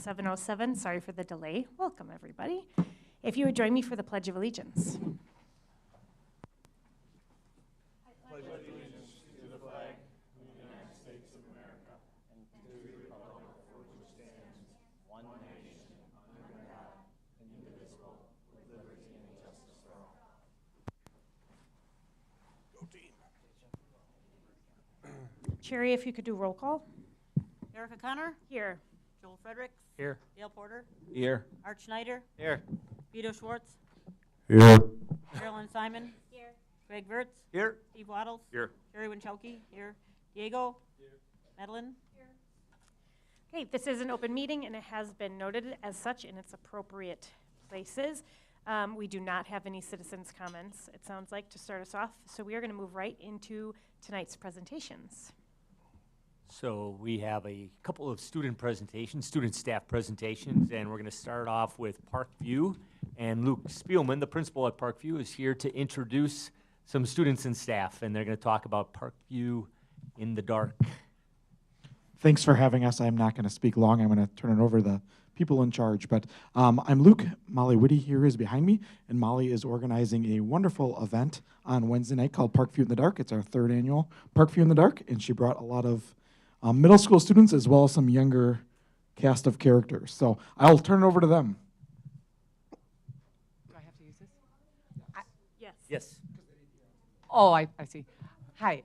7:07. Sorry for the delay. Welcome, everybody. If you would join me for the Pledge of Allegiance. Pledge allegiance to the flag of the United States of America and to the republic for which it stands, one nation, under God, indivisible, with liberty and justice for all. Go team. Cherry, if you could do roll call. Erica Connor. Here. Joel Fredericks. Here. Dale Porter. Here. Art Schneider. Here. Vito Schwartz. Here. Carolyn Simon. Here. Greg Wirtz. Here. Steve Waddles. Here. Jerry Winchowski. Here. Diego. Here. Madeline. Here. Okay, this is an open meeting and it has been noted as such in its appropriate places. We do not have any citizens' comments, it sounds like, to start us off. So we are going to move right into tonight's presentations. So we have a couple of student staff presentations, and we're going to start off with Parkview. And Luke Spielman, the principal at Parkview, is here to introduce some students and staff, and they're going to talk about Parkview in the dark. Thanks for having us. I'm not going to speak long. I'm going to turn it over to the people in charge. But I'm Luke. Molly Whitty here is behind me, and Molly is organizing a wonderful event on Wednesday night called Parkview in the Dark. It's our third annual Parkview in the Dark, and she brought a lot of middle school students as well as some younger cast of characters. So I'll turn it over to them. Do I have to use this? Yes. Yes. Oh, I see. Hi.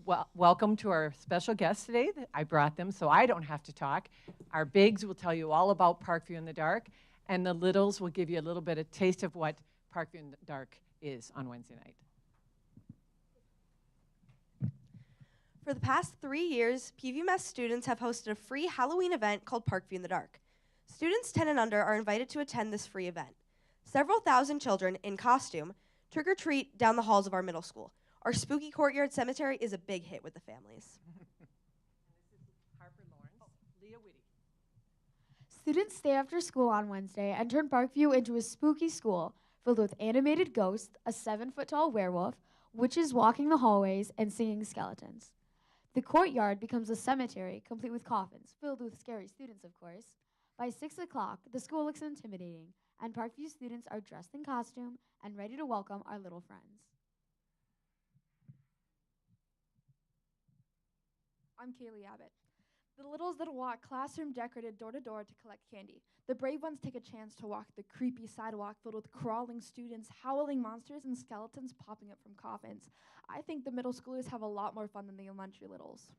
Well, welcome to our special guests today. I brought them so I don't have to talk. Our bigs will tell you all about Parkview in the Dark, and the littles will give you a little bit of taste of what Parkview in the Dark is on Wednesday night. For the past 3 years, PVMS students have hosted a free Halloween event called Parkview in the Dark. Students 10 and under are invited to attend this free event. Several thousand children, in costume, trick-or-treat down the halls of our middle school. Our spooky courtyard cemetery is a big hit with the families. Harper Lawrence, Leah Whitty. Students stay after school on Wednesday and turn Parkview into a spooky school filled with animated ghosts, a 7-foot-tall werewolf, witches walking the hallways, and singing skeletons. The courtyard becomes a cemetery, complete with coffins, filled with scary students, of course. By 6 o'clock, the school looks intimidating, and Parkview students are dressed in costume and ready to welcome our little friends. I'm Kaylee Abbott. The littles that walk classroom decorated door to door to collect candy. The brave ones take a chance to walk the creepy sidewalk filled with crawling students, howling monsters, and skeletons popping up from coffins. I think the middle schoolers have a lot more fun than the elementary littles.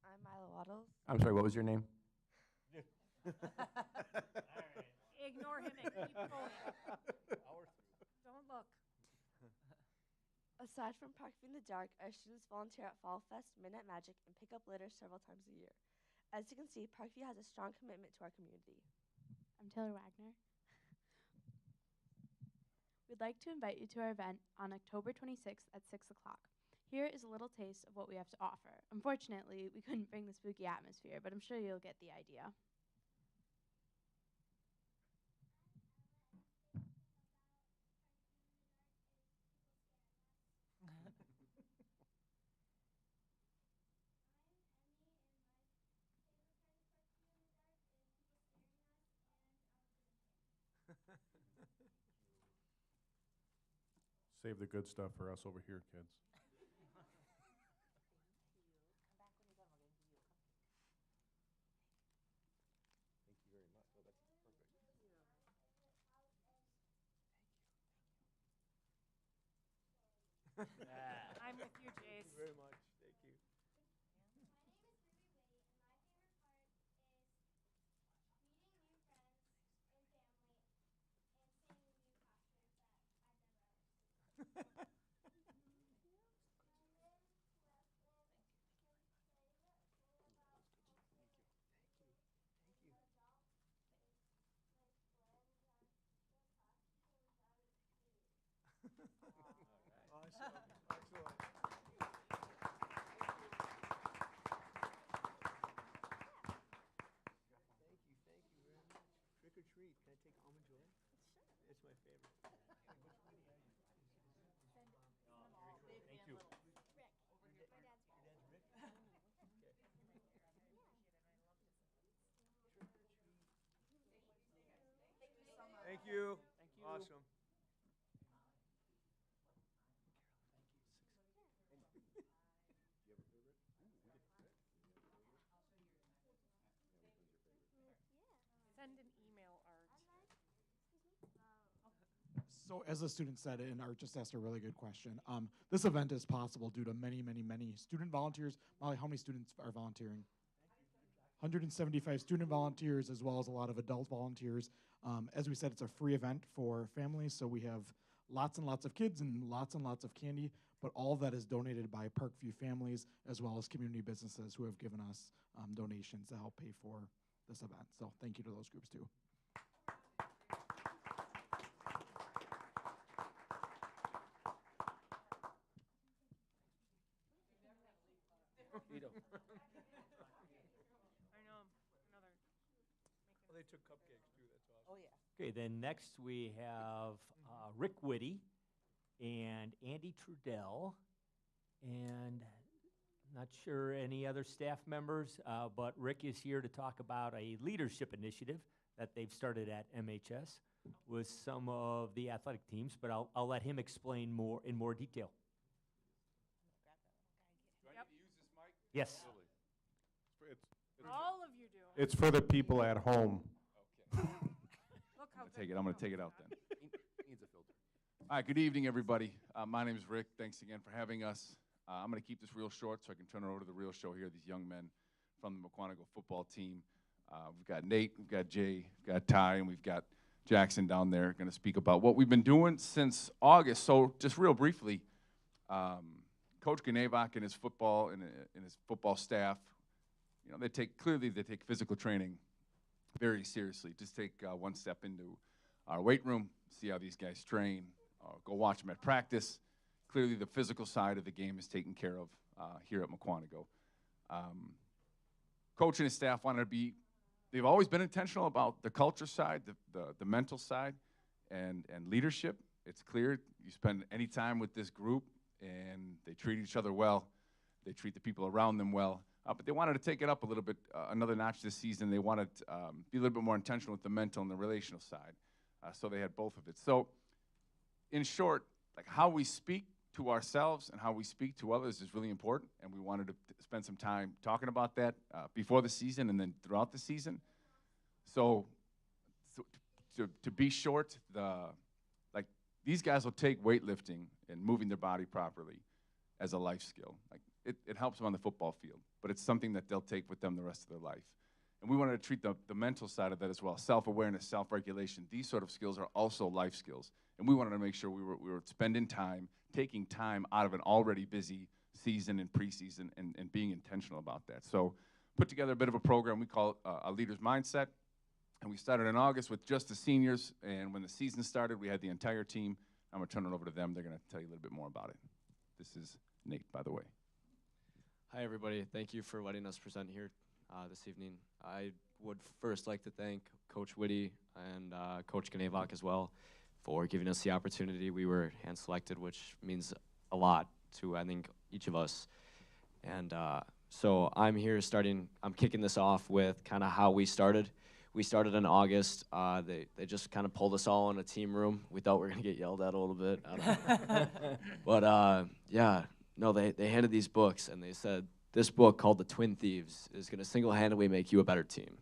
I'm Milo Waddles. I'm sorry, what was your name? Ignore him and keep going. Don't look. Aside from Parkview in the Dark, our students volunteer at Fall Fest, Midnight Magic, and pick up litter several times a year. As you can see, Parkview has a strong commitment to our community. I'm Taylor Wagner. We'd like to invite you to our event on October 26th at 6 o'clock. Here is a little taste of what we have to offer. Unfortunately, we couldn't bring the spooky atmosphere, but I'm sure you'll get the idea. Save the good stuff for us over here, kids. I'm with you, Jace. Thank you very much. Thank you. Awesome. Excellent. you. Thank you. Awesome. Send an email, Art. So as the student said, and Art just asked a really good question, this event is possible due to many, many, many student volunteers. Molly, how many students are volunteering? 175 student volunteers, as well as a lot of adult volunteers. As we said, it's a free event for families, so we have lots and lots of kids and lots of candy, but all of that is donated by Parkview families, as well as community businesses who have given us donations to help pay for this event. So thank you to those groups too. I know, another. Well, they took cupcakes too, that's awesome. Oh, yeah. Okay, then next we have Rick Whitty and Andy Trudell, and not sure any other staff members, but Rick is here to talk about a leadership initiative that they've started at MHS with some of the athletic teams, but I'll let him explain more in more detail. Do I need to use this mic? Yes. All of you do. It's for the people at home. Okay. Look how good. I'm going to take it out then. Needs a filter. All right, good evening, everybody. My name is Rick. Thanks again for having us. I'm going to keep this real short so I can turn it over to the real show here, these young men from the Mukwonago football team. We've got Nate, we've got Jay, we've got Ty, and we've got Jackson down there going to speak about what we've been doing since August. So just real briefly, Coach Ganevak and his football staff, you know, they take physical training very seriously. Just take one step into our weight room, see how these guys train, go watch them at practice. Clearly, the physical side of the game is taken care of here at Mukwonago. Coach and his staff wanted to be, they've always been intentional about the culture side, the mental side, and leadership. It's clear you spend any time with this group, and they treat each other well. They treat the people around them well. But they wanted to take it up a little bit, another notch this season. They wanted to be a little bit more intentional with the mental and the relational side. So they had both of it. So in short, like how we speak to ourselves and how we speak to others is really important, and we wanted to spend some time talking about that before the season and then throughout the season. So to be short, like these guys will take weightlifting and moving their body properly as a life skill. Like it helps them on the football field, but it's something that they'll take with them the rest of their life. And we wanted to treat the mental side of that as well, self-awareness, self-regulation. These sort of skills are also life skills. And we wanted to make sure we were spending time, taking time out of an already busy season and preseason and being intentional about that. So put together a bit of a program we call a Leader's Mindset. And we started in August with just the seniors. And when the season started, we had the entire team. I'm going to turn it over to them. They're going to tell you a little bit more about it. This is Nate, by the way. Hi, everybody. Thank you for letting us present here this evening. I would first like to thank Coach Whitty and Coach Ganevak as well for giving us the opportunity. We were hand-selected, which means a lot to, I think, each of us. And so I'm here I'm kicking this off with kind of how we started. We started in August. They just kind of pulled us all in a team room. We thought we were going to get yelled at a little bit. I don't know. But yeah, no, they handed these books, and they said, this book called The Twin Thieves is going to single-handedly make you a better team.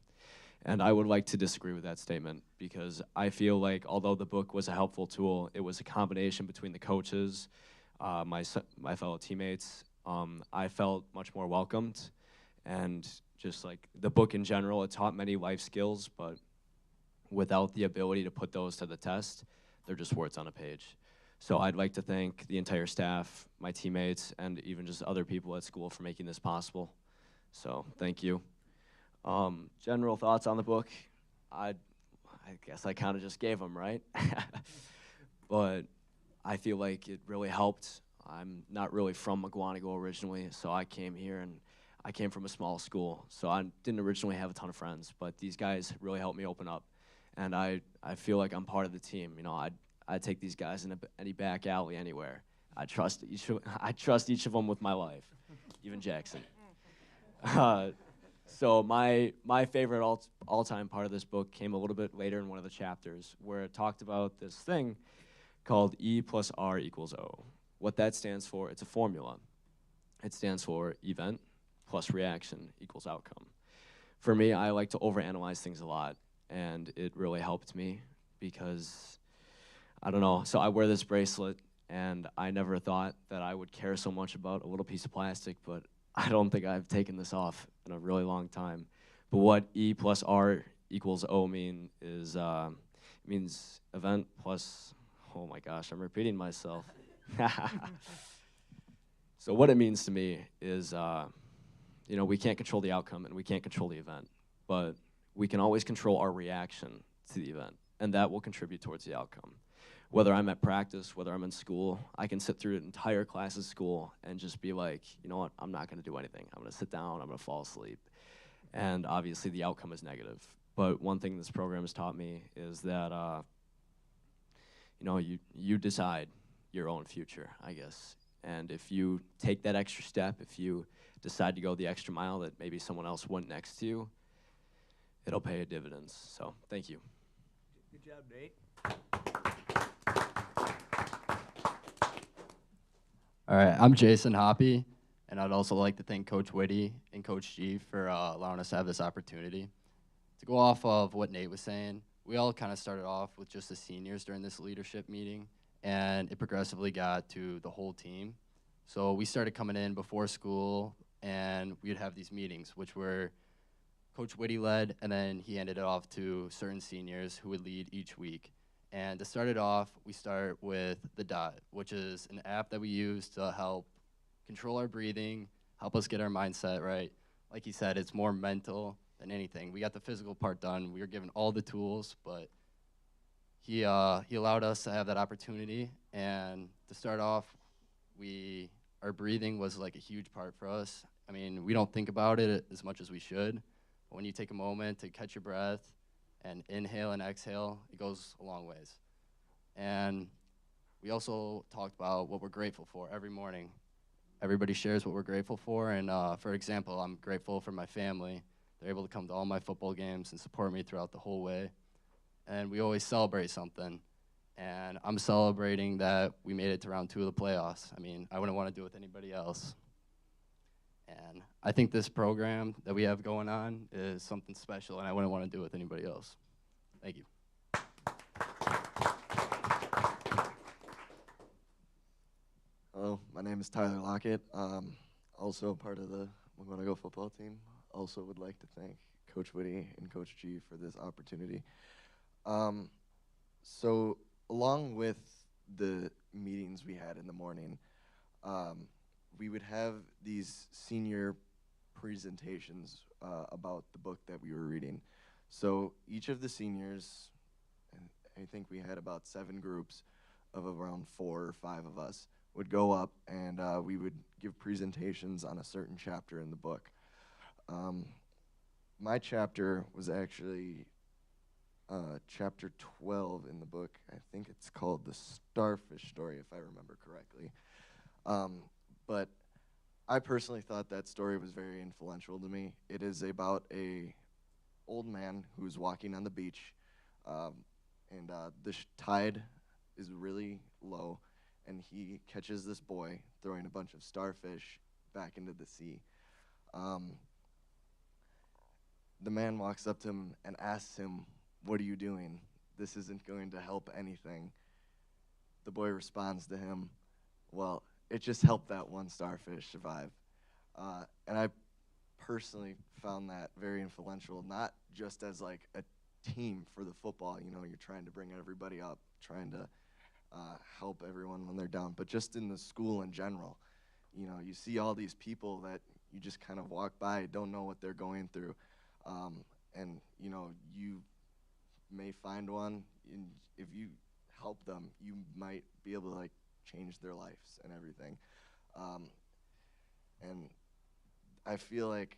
And I would like to disagree with that statement, because I feel like although the book was a helpful tool, it was a combination between the coaches, my fellow teammates. I felt much more welcomed, and just like the book in general, it taught many life skills, but without the ability to put those to the test, they're just words on a page. So I'd like to thank the entire staff, my teammates, and even just other people at school for making this possible. So thank you. General thoughts on the book, I guess I kind of just gave them, right? But I feel like it really helped. I'm not really from Mukwonago originally, so I came here, and I came from a small school, so I didn't originally have a ton of friends, but these guys really helped me open up, and I feel like I'm part of the team. You know, I'd take these guys in any back alley anywhere. I trust each of them with my life, even Jackson. So my favorite all-time part of this book came a little bit later in one of the chapters where it talked about this thing called E plus R equals O. What that stands for, it's a formula. It stands for event plus reaction equals outcome. For me, I like to overanalyze things a lot, and it really helped me because, I don't know, so I wear this bracelet, and I never thought that I would care so much about a little piece of plastic, but I don't think I've taken this off in a really long time. But what E plus R equals O mean is, it means event plus, oh my gosh, I'm repeating myself. So what it means to me is, you know, we can't control the outcome and we can't control the event, but we can always control our reaction to the event, and that will contribute towards the outcome. Whether I'm at practice, whether I'm in school, I can sit through an entire class of school and just be like, you know what, I'm not gonna do anything. I'm gonna sit down, I'm gonna fall asleep. And obviously the outcome is negative. But one thing this program has taught me is that, you know, you decide your own future, I guess. And if you take that extra step, if you decide to go the extra mile that maybe someone else went next to you, it'll pay dividends. So thank you. Good job, Nate. All right, I'm Jason Hoppy, and I'd also like to thank Coach Whitty and Coach G for allowing us to have this opportunity. To go off of what Nate was saying, we all kind of started off with just the seniors during this leadership meeting, and it progressively got to the whole team. So we started coming in before school, and we'd have these meetings, which were Coach Whitty led, and then he handed it off to certain seniors who would lead each week. And to start it off, we start with the DOT, which is an app that we use to help control our breathing, help us get our mindset right. Like he said, it's more mental than anything. We got the physical part done. We were given all the tools, but he allowed us to have that opportunity. And to start off, our breathing was like a huge part for us. I mean, we don't think about it as much as we should, but when you take a moment to catch your breath and inhale and exhale, it goes a long ways. And we also talked about what we're grateful for every morning. Everybody shares what we're grateful for, and for example, I'm grateful for my family. They're able to come to all my football games and support me throughout the whole way. And we always celebrate something. And I'm celebrating that we made it to round 2 of the playoffs. I mean, I wouldn't want to do it with anybody else. And I think this program that we have going on is something special, and I wouldn't want to do it with anybody else. Thank you. Hello, my name is Tyler Lockett. Also a part of the Mukwonago football team. Also would like to thank Coach Whitty and Coach G for this opportunity. So along with the meetings we had in the morning, we would have these senior presentations about the book that we were reading. So each of the seniors, and I think we had about 7 groups of around 4 or 5 of us, would go up and we would give presentations on a certain chapter in the book. My chapter was actually chapter 12 in the book. I think it's called The Starfish Story, if I remember correctly. But I personally thought that story was very influential to me. It is about a old man who's walking on the beach, and the tide is really low, and he catches this boy throwing a bunch of starfish back into the sea. The man walks up to him and asks him, "What are you doing? This isn't going to help anything." The boy responds to him, "Well, it just helped that one starfish survive." And I personally found that very influential, not just as like a team for the football, you know, you're trying to bring everybody up, trying to help everyone when they're down, but just in the school in general. You know, you see all these people that you just kind of walk by, don't know what they're going through. And, you know, you may find one, and if you help them, you might be able to, like, change their lives and everything. And I feel like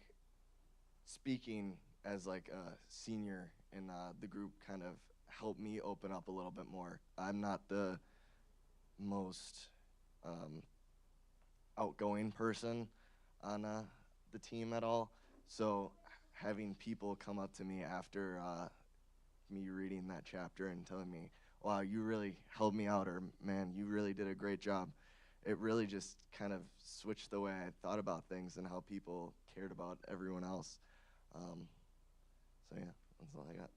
speaking as, like, a senior in the group kind of helped me open up a little bit more. I'm not the most outgoing person on the team at all, so having people come up to me after me reading that chapter and telling me, wow, you really helped me out, or man, you really did a great job. It really just kind of switched the way I thought about things and how people cared about everyone else. So yeah, that's all I got.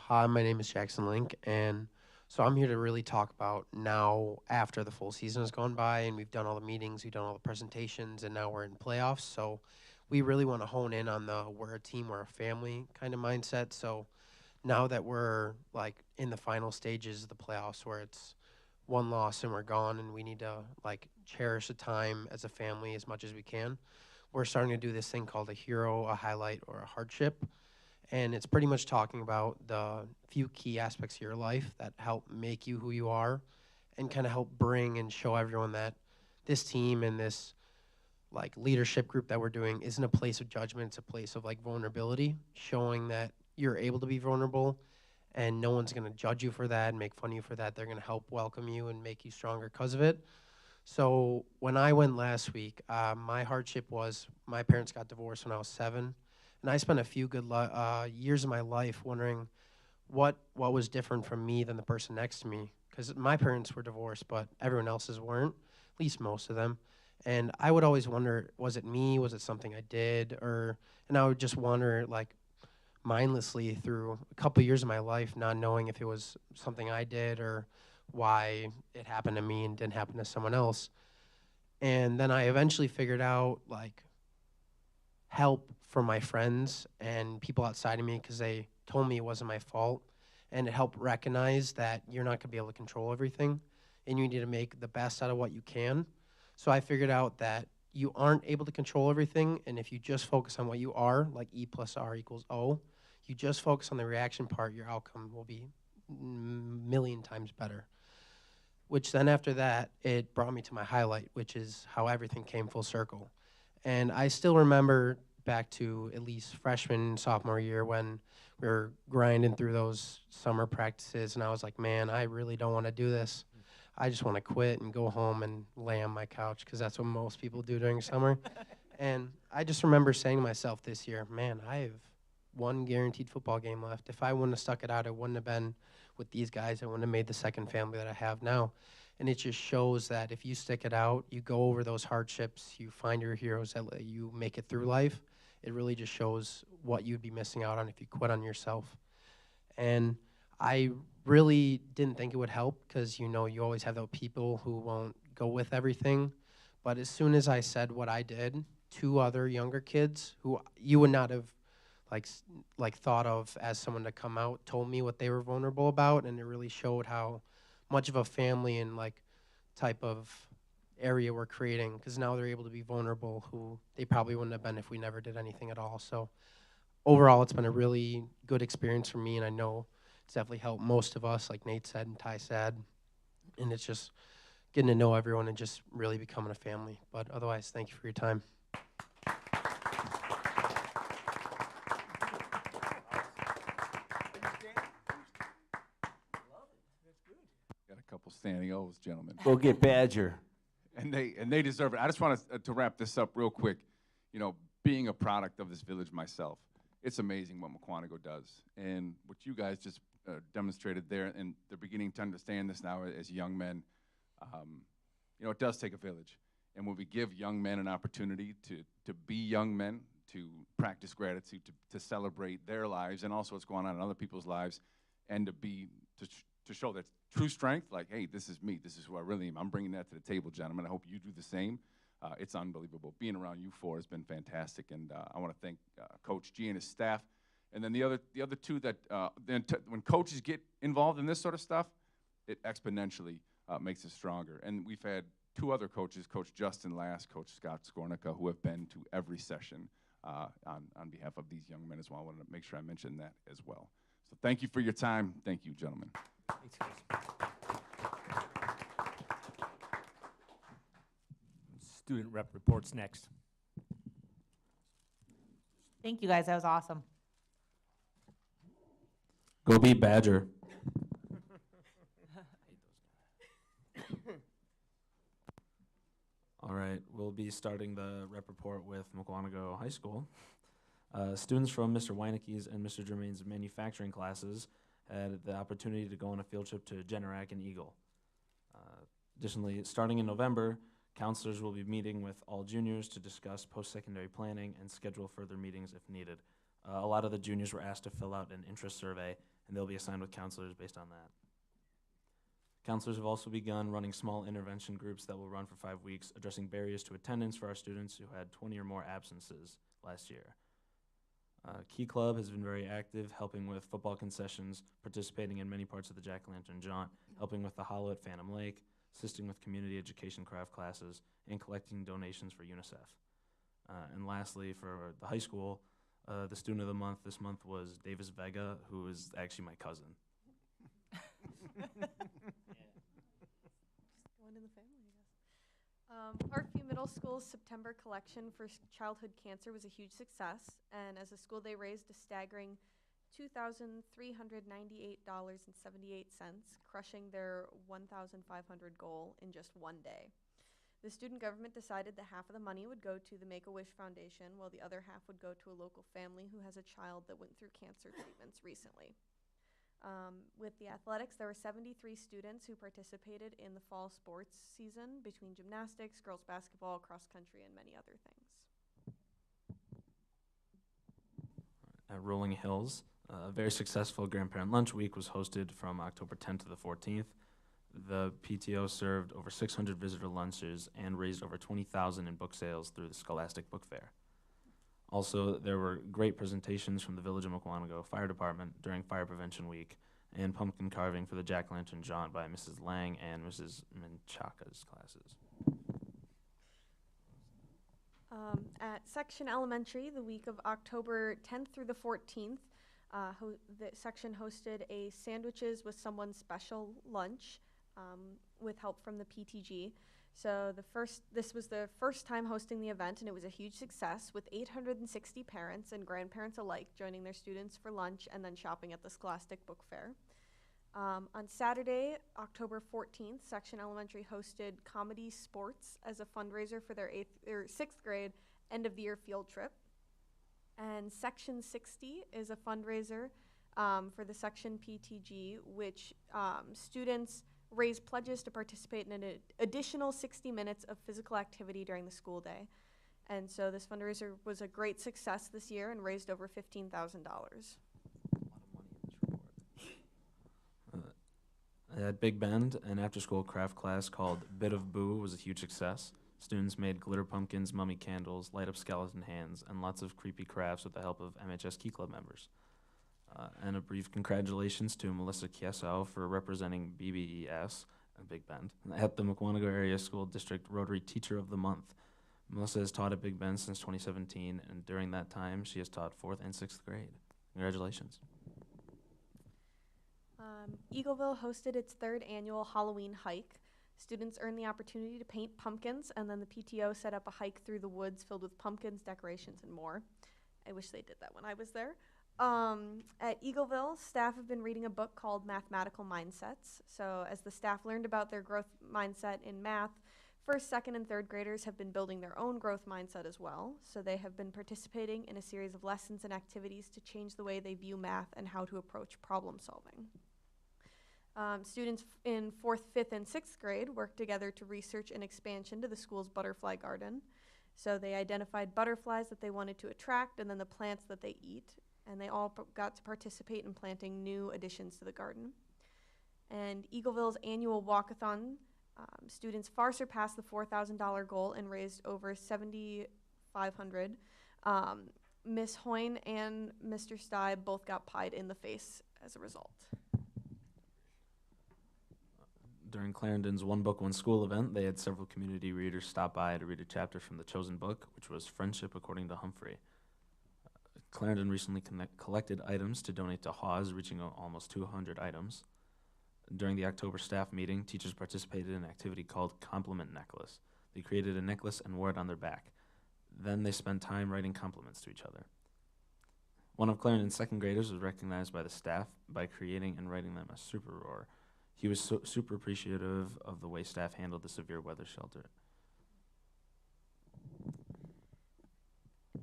Hi, my name is Jackson Link, and so I'm here to really talk about now after the full season has gone by and we've done all the meetings, we've done all the presentations, and now we're in playoffs. So we really want to hone in on the we're a team, we're a family kind of mindset. So now that we're like in the final stages of the playoffs where it's one loss and we're gone and we need to like cherish the time as a family as much as we can, we're starting to do this thing called a hero, a highlight, or a hardship. And it's pretty much talking about the few key aspects of your life that help make you who you are and kind of help bring and show everyone that this team and this like leadership group that we're doing isn't a place of judgment, it's a place of like vulnerability, showing that you're able to be vulnerable and no one's going to judge you for that and make fun of you for that. They're going to help welcome you and make you stronger because of it. So when I went last week, my hardship was my parents got divorced when I was 7. And I spent a few good years of my life wondering what was different from me than the person next to me. Because my parents were divorced, but everyone else's weren't, at least most of them. And I would always wonder, was it me? Was it something I did? And I would just wander like mindlessly through a couple years of my life, not knowing if it was something I did or why it happened to me and didn't happen to someone else. And then I eventually figured out like help from my friends and people outside of me because they told me it wasn't my fault, and it helped recognize that you're not going to be able to control everything and you need to make the best out of what you can. So I figured out that you aren't able to control everything, and if you just focus on what you are, like E plus R equals O, you just focus on the reaction part, your outcome will be a million times better. Which then after that, it brought me to my highlight, which is how everything came full circle. And I still remember back to at least freshman, sophomore year when we were grinding through those summer practices, and I was like, man, I really don't want to do this. I just want to quit and go home and lay on my couch because that's what most people do during summer. And I just remember saying to myself this year, man, I have one guaranteed football game left. If I wouldn't have stuck it out, it wouldn't have been with these guys. I wouldn't have made the second family that I have now. And it just shows that if you stick it out, you go over those hardships, you find your heroes, that let you make it through life, it really just shows what you'd be missing out on if you quit on yourself. And I really didn't think it would help because, you know, you always have those people who won't go with everything. But as soon as I said what I did, 2 other younger kids who you would not have like thought of as someone to come out told me what they were vulnerable about, and it really showed how much of a family and like type of area we're creating, because now they're able to be vulnerable who they probably wouldn't have been if we never did anything at all. So overall, it's been a really good experience for me, and I know it's definitely helped most of us, like Nate said and Ty said, and it's just getting to know everyone and just really becoming a family. But otherwise, thank you for your time. Got a couple standing O's, gentlemen. Go get Badger. And they deserve it. I just want to wrap this up real quick. You know, being a product of this village myself, it's amazing what Mukwonago does. And what you guys just demonstrated there, and they're beginning to understand this now as young men, you know, it does take a village. And when we give young men an opportunity to be young men, to practice gratitude, to celebrate their lives and also what's going on in other people's lives, and to show that true strength, like, hey, this is me, this is who I really am. I'm bringing that to the table, gentlemen. I hope you do the same. It's unbelievable. Being around you 4 has been fantastic, and I want to thank Coach G and his staff. And then the other 2 that when coaches get involved in this sort of stuff, it exponentially makes us stronger. And we've had 2 other coaches, Coach Justin Last, Coach Scott Skornica, who have been to every session on behalf of these young men as well. I wanted to make sure I mentioned that as well. So thank you for your time. Thank you, gentlemen. Thanks, guys. Student rep reports next. Thank you, guys. That was awesome. Go be Badger. All right. be starting the rep report with Mukwonago High School. Students from Mr. Weineke's and Mr. Germain's manufacturing classes had the opportunity to go on a field trip to Generac and Eagle. Additionally, starting in November, counselors will be meeting with all juniors to discuss post-secondary planning and schedule further meetings if needed. A lot of the juniors were asked to fill out an interest survey, and they'll be assigned with counselors based on that. Counselors have also begun running small intervention groups that will run for 5 weeks, addressing barriers to attendance for our students who had 20 or more absences last year. Key Club has been very active, helping with football concessions, participating in many parts of the Jack-o'-lantern jaunt, helping with the Hollow at Phantom Lake, assisting with community education craft classes, and collecting donations for UNICEF. And lastly, for the high school, the student of the month this month was Davis Vega, who is actually my cousin. Going in the family, I guess. Parkview Middle School's September collection for childhood cancer was a huge success, and as a school, they raised a staggering $2,398.78, crushing their $1,500 goal in just one day. The student government decided that half of the money would go to the Make-A-Wish Foundation, while the other half would go to a local family who has a child that went through cancer treatments recently. With the athletics, there were 73 students who participated in the fall sports season between gymnastics, girls basketball, cross country, and many other things. At Rolling Hills, a very successful Grandparent Lunch Week was hosted from October 10th to the 14th. The PTO served over 600 visitor lunches and raised over $20,000 in book sales through the Scholastic Book Fair. Also, there were great presentations from the Village of Mukwonago Fire Department during Fire Prevention Week, and pumpkin carving for the Jack-o'-lantern jaunt by Mrs. Lang and Mrs. Menchaca's classes. At Section Elementary, the week of October 10th through the 14th, the section hosted a Sandwiches with Someone Special lunch with help from the PTG. So this was the first time hosting the event, and it was a huge success, with 860 parents and grandparents alike joining their students for lunch and then shopping at the Scholastic Book Fair. On Saturday, October 14th, Section Elementary hosted Comedy Sports as a fundraiser for their 6th grade end-of-the-year field trip. And Section 60 is a fundraiser for the Section PTG, which students raise pledges to participate in an additional 60 minutes of physical activity during the school day. And so this fundraiser was a great success this year and raised over $15,000. At Big Bend, an after-school craft class called Bit of Boo was a huge success. Students made glitter pumpkins, mummy candles, light-up skeleton hands, and lots of creepy crafts with the help of MHS Key Club members. And a brief congratulations to Melissa Kiesow for representing BBES at Big Bend at the Mukwonago Area School District Rotary Teacher of the Month. Melissa has taught at Big Bend since 2017, and during that time, she has taught 4th and 6th grade. Congratulations. Eagleville hosted its 3rd annual Halloween hike. Students earned the opportunity to paint pumpkins, and then the PTO set up a hike through the woods filled with pumpkins, decorations, and more. I wish they did that when I was there. At Eagleville, staff have been reading a book called Mathematical Mindsets. So as the staff learned about their growth mindset in math, 1st, 2nd, and 3rd graders have been building their own growth mindset as well. So they have been participating in a series of lessons and activities to change the way they view math and how to approach problem solving. Students in 4th, 5th, and 6th grade worked together to research an expansion to the school's butterfly garden. So they identified butterflies that they wanted to attract and then the plants that they eat. And they all got to participate in planting new additions to the garden. And Eagleville's annual walkathon, students far surpassed the $4,000 goal and raised over $7,500. Miss Hoyne and Mr. Stye both got pied in the face as a result. During Clarendon's One Book, One School event, they had several community readers stop by to read a chapter from the chosen book, which was Friendship According to Humphrey. Clarendon recently collected items to donate to Hawes, reaching almost 200 items. During the October staff meeting, teachers participated in an activity called Compliment Necklace. They created a necklace and wore it on their back. Then they spent time writing compliments to each other. One of Clarendon's 2nd graders was recognized by the staff by creating and writing them a super roar. He was super appreciative of the way staff handled the severe weather shelter.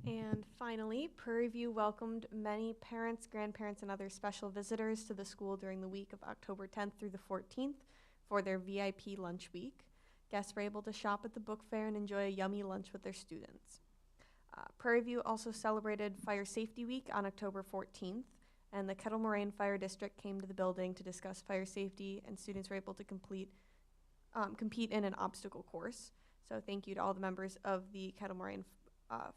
And finally, Prairie View welcomed many parents, grandparents, and other special visitors to the school during the week of October 10th through the 14th for their VIP lunch week. Guests were able to shop at the book fair and enjoy a yummy lunch with their students. Prairie View also celebrated Fire Safety Week on October 14th, and the Kettle Moraine Fire District came to the building to discuss fire safety, and students were able to compete in an obstacle course. So thank you to all the members of the Kettle Moraine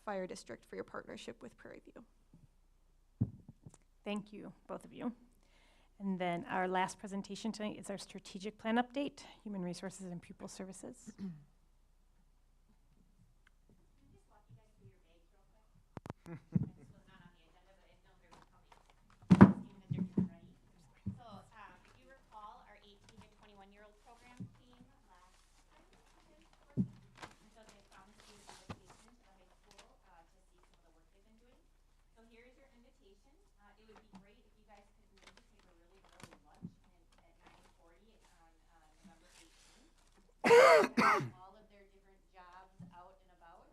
Fire District for your partnership with Prairie View. Thank you, both of you. And then our last presentation tonight is our strategic plan update, Human Resources and Pupil Services. All of their different jobs out and about.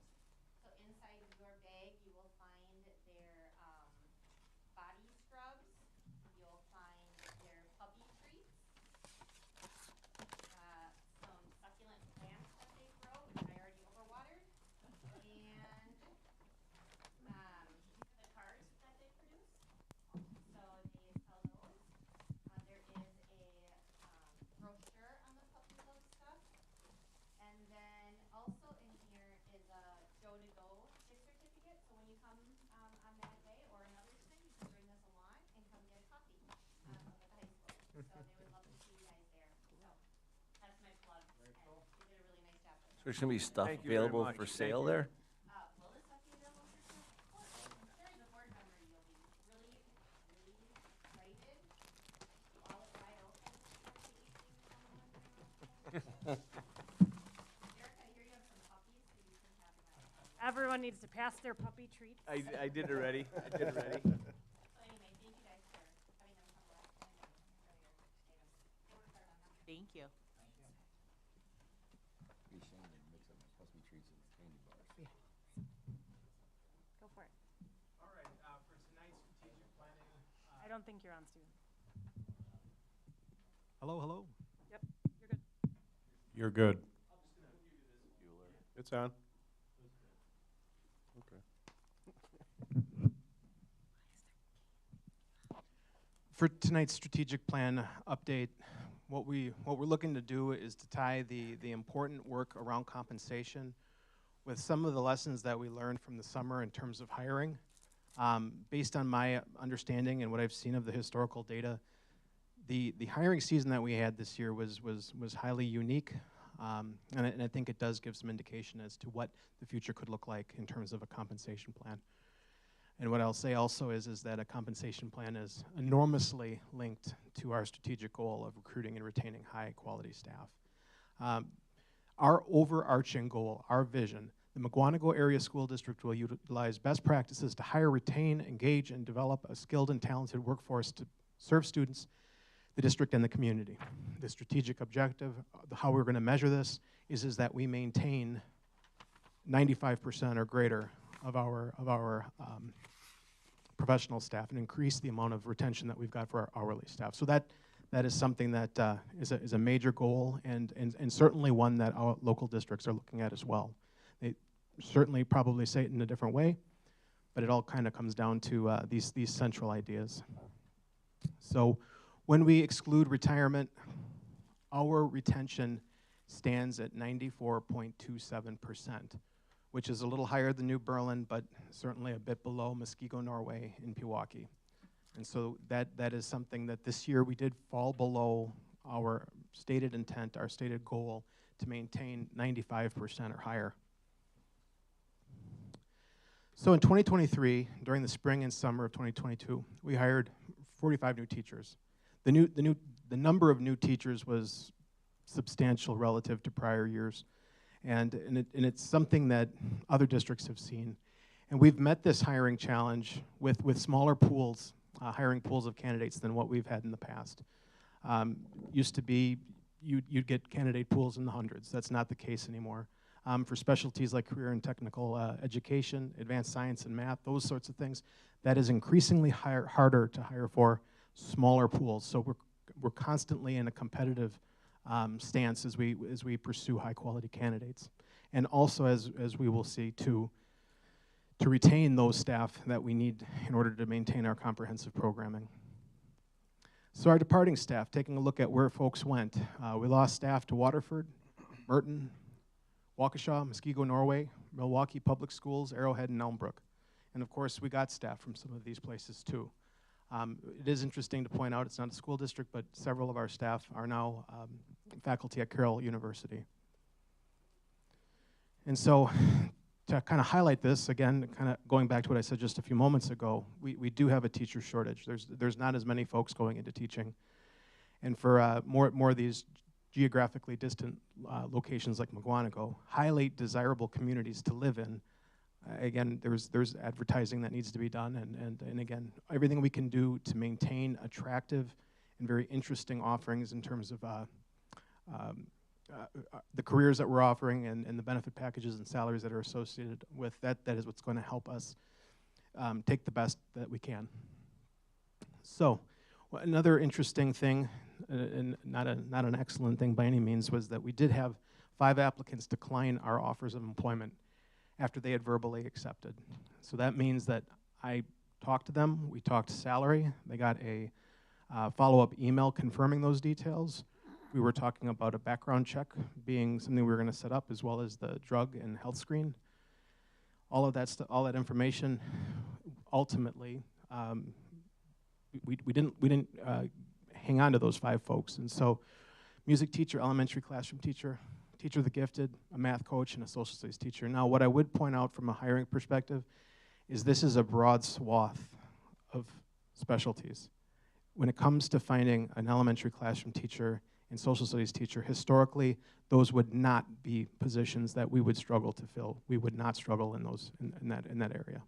So inside your bag, you will find their body scrubs. You'll find their puppy treats, some succulent plants that they grow, which I already overwatered, and the cards that they produce. So they sell those. There is a brochure on the puppy love stuff. And then also in here is a Joe to Go gift certificate. So when you come on that day or another time, you can bring this along and come get a coffee up at the high school. So they would love to see you guys there. So that's my plug. Very cool. They did a really nice job with So there's going to be stuff Thank you very available much. for Thank sale you. there? will this stuff be available for sale? Of course. I'm sure as a board member you'll be really, really excited. All it wide open. Everyone needs to pass their puppy treats. I did it already. I did it already. So anyway, thank you guys for having them come last time and earlier. They worked hard on that. Thank you. Go for it. All right, for tonight's strategic planning. I don't think you're on, Steven. Hello, hello. Yep, you're good. You're good. It's on. Okay. For tonight's strategic plan update, what we're looking to do is to tie the important work around compensation with some of the lessons that we learned from the summer in terms of hiring. Based on my understanding and what I've seen of the historical data, the hiring season that we had this year was highly unique, and I think it does give some indication as to what the future could look like in terms of a compensation plan. And what I'll say also is that a compensation plan is enormously linked to our strategic goal of recruiting and retaining high-quality staff. Our overarching goal, our vision, the Mukwonago Area School District will utilize best practices to hire, retain, engage, and develop a skilled and talented workforce to serve students, the district, and the community. The strategic objective, how we're going to measure this, is that we maintain 95% or greater of our professional staff and increase the amount of retention that we've got for our hourly staff. So that is something that is a major goal and certainly one that our local districts are looking at as well. They certainly probably say it in a different way, but it all kind of comes down to these central ideas. So when we exclude retirement, our retention stands at 94.27%, which is a little higher than New Berlin, but certainly a bit below Muskego, Norway, and Pewaukee. And so that is something that this year we did fall below our stated intent, our stated goal to maintain 95% or higher. So in 2023, during the spring and summer of 2022, we hired 45 new teachers. The number of new teachers was substantial relative to prior years. And it's something that other districts have seen. And we've met this hiring challenge with smaller pools, hiring pools of candidates than what we've had in the past. Used to be, you'd get candidate pools in the hundreds. That's not the case anymore. for specialties like career and technical education, advanced science and math, those sorts of things. That is increasingly harder to hire for smaller pools. So we're constantly in a competitive stance as we pursue high quality candidates. And also, as we will see, to retain those staff that we need in order to maintain our comprehensive programming. So our departing staff, taking a look at where folks went. We lost staff to Waterford, Merton, Waukesha, Muskego, Norway, Milwaukee Public Schools, Arrowhead, and Elmbrook. And of course, we got staff from some of these places too. It is interesting to point out, it's not a school district, but several of our staff are now faculty at Carroll University. And so, to kind of highlight this, again, kind of going back to what I said just a few moments ago, we do have a teacher shortage. There's not as many folks going into teaching. And for more of these geographically distant locations like Mukwonago, highly desirable communities to live in, again, there's advertising that needs to be done, and again, everything we can do to maintain attractive and very interesting offerings in terms of the careers that we're offering and the benefit packages and salaries that are associated with that is what's going to help us take the best that we can. So, another interesting thing, and not an excellent thing by any means, was that we did have 5 applicants decline our offers of employment after they had verbally accepted. So that means that I talked to them, we talked salary, they got a follow-up email confirming those details. We were talking about a background check being something we were going to set up, as well as the drug and health screen. All of that information, ultimately, we didn't hang on to those 5 folks. And so, music teacher, elementary classroom teacher, teacher of the gifted, a math coach, and a social studies teacher. Now, what I would point out from a hiring perspective is this is a broad swath of specialties. When it comes to finding an elementary classroom teacher and social studies teacher, historically, those would not be positions that we would struggle to fill. We would not struggle in that area.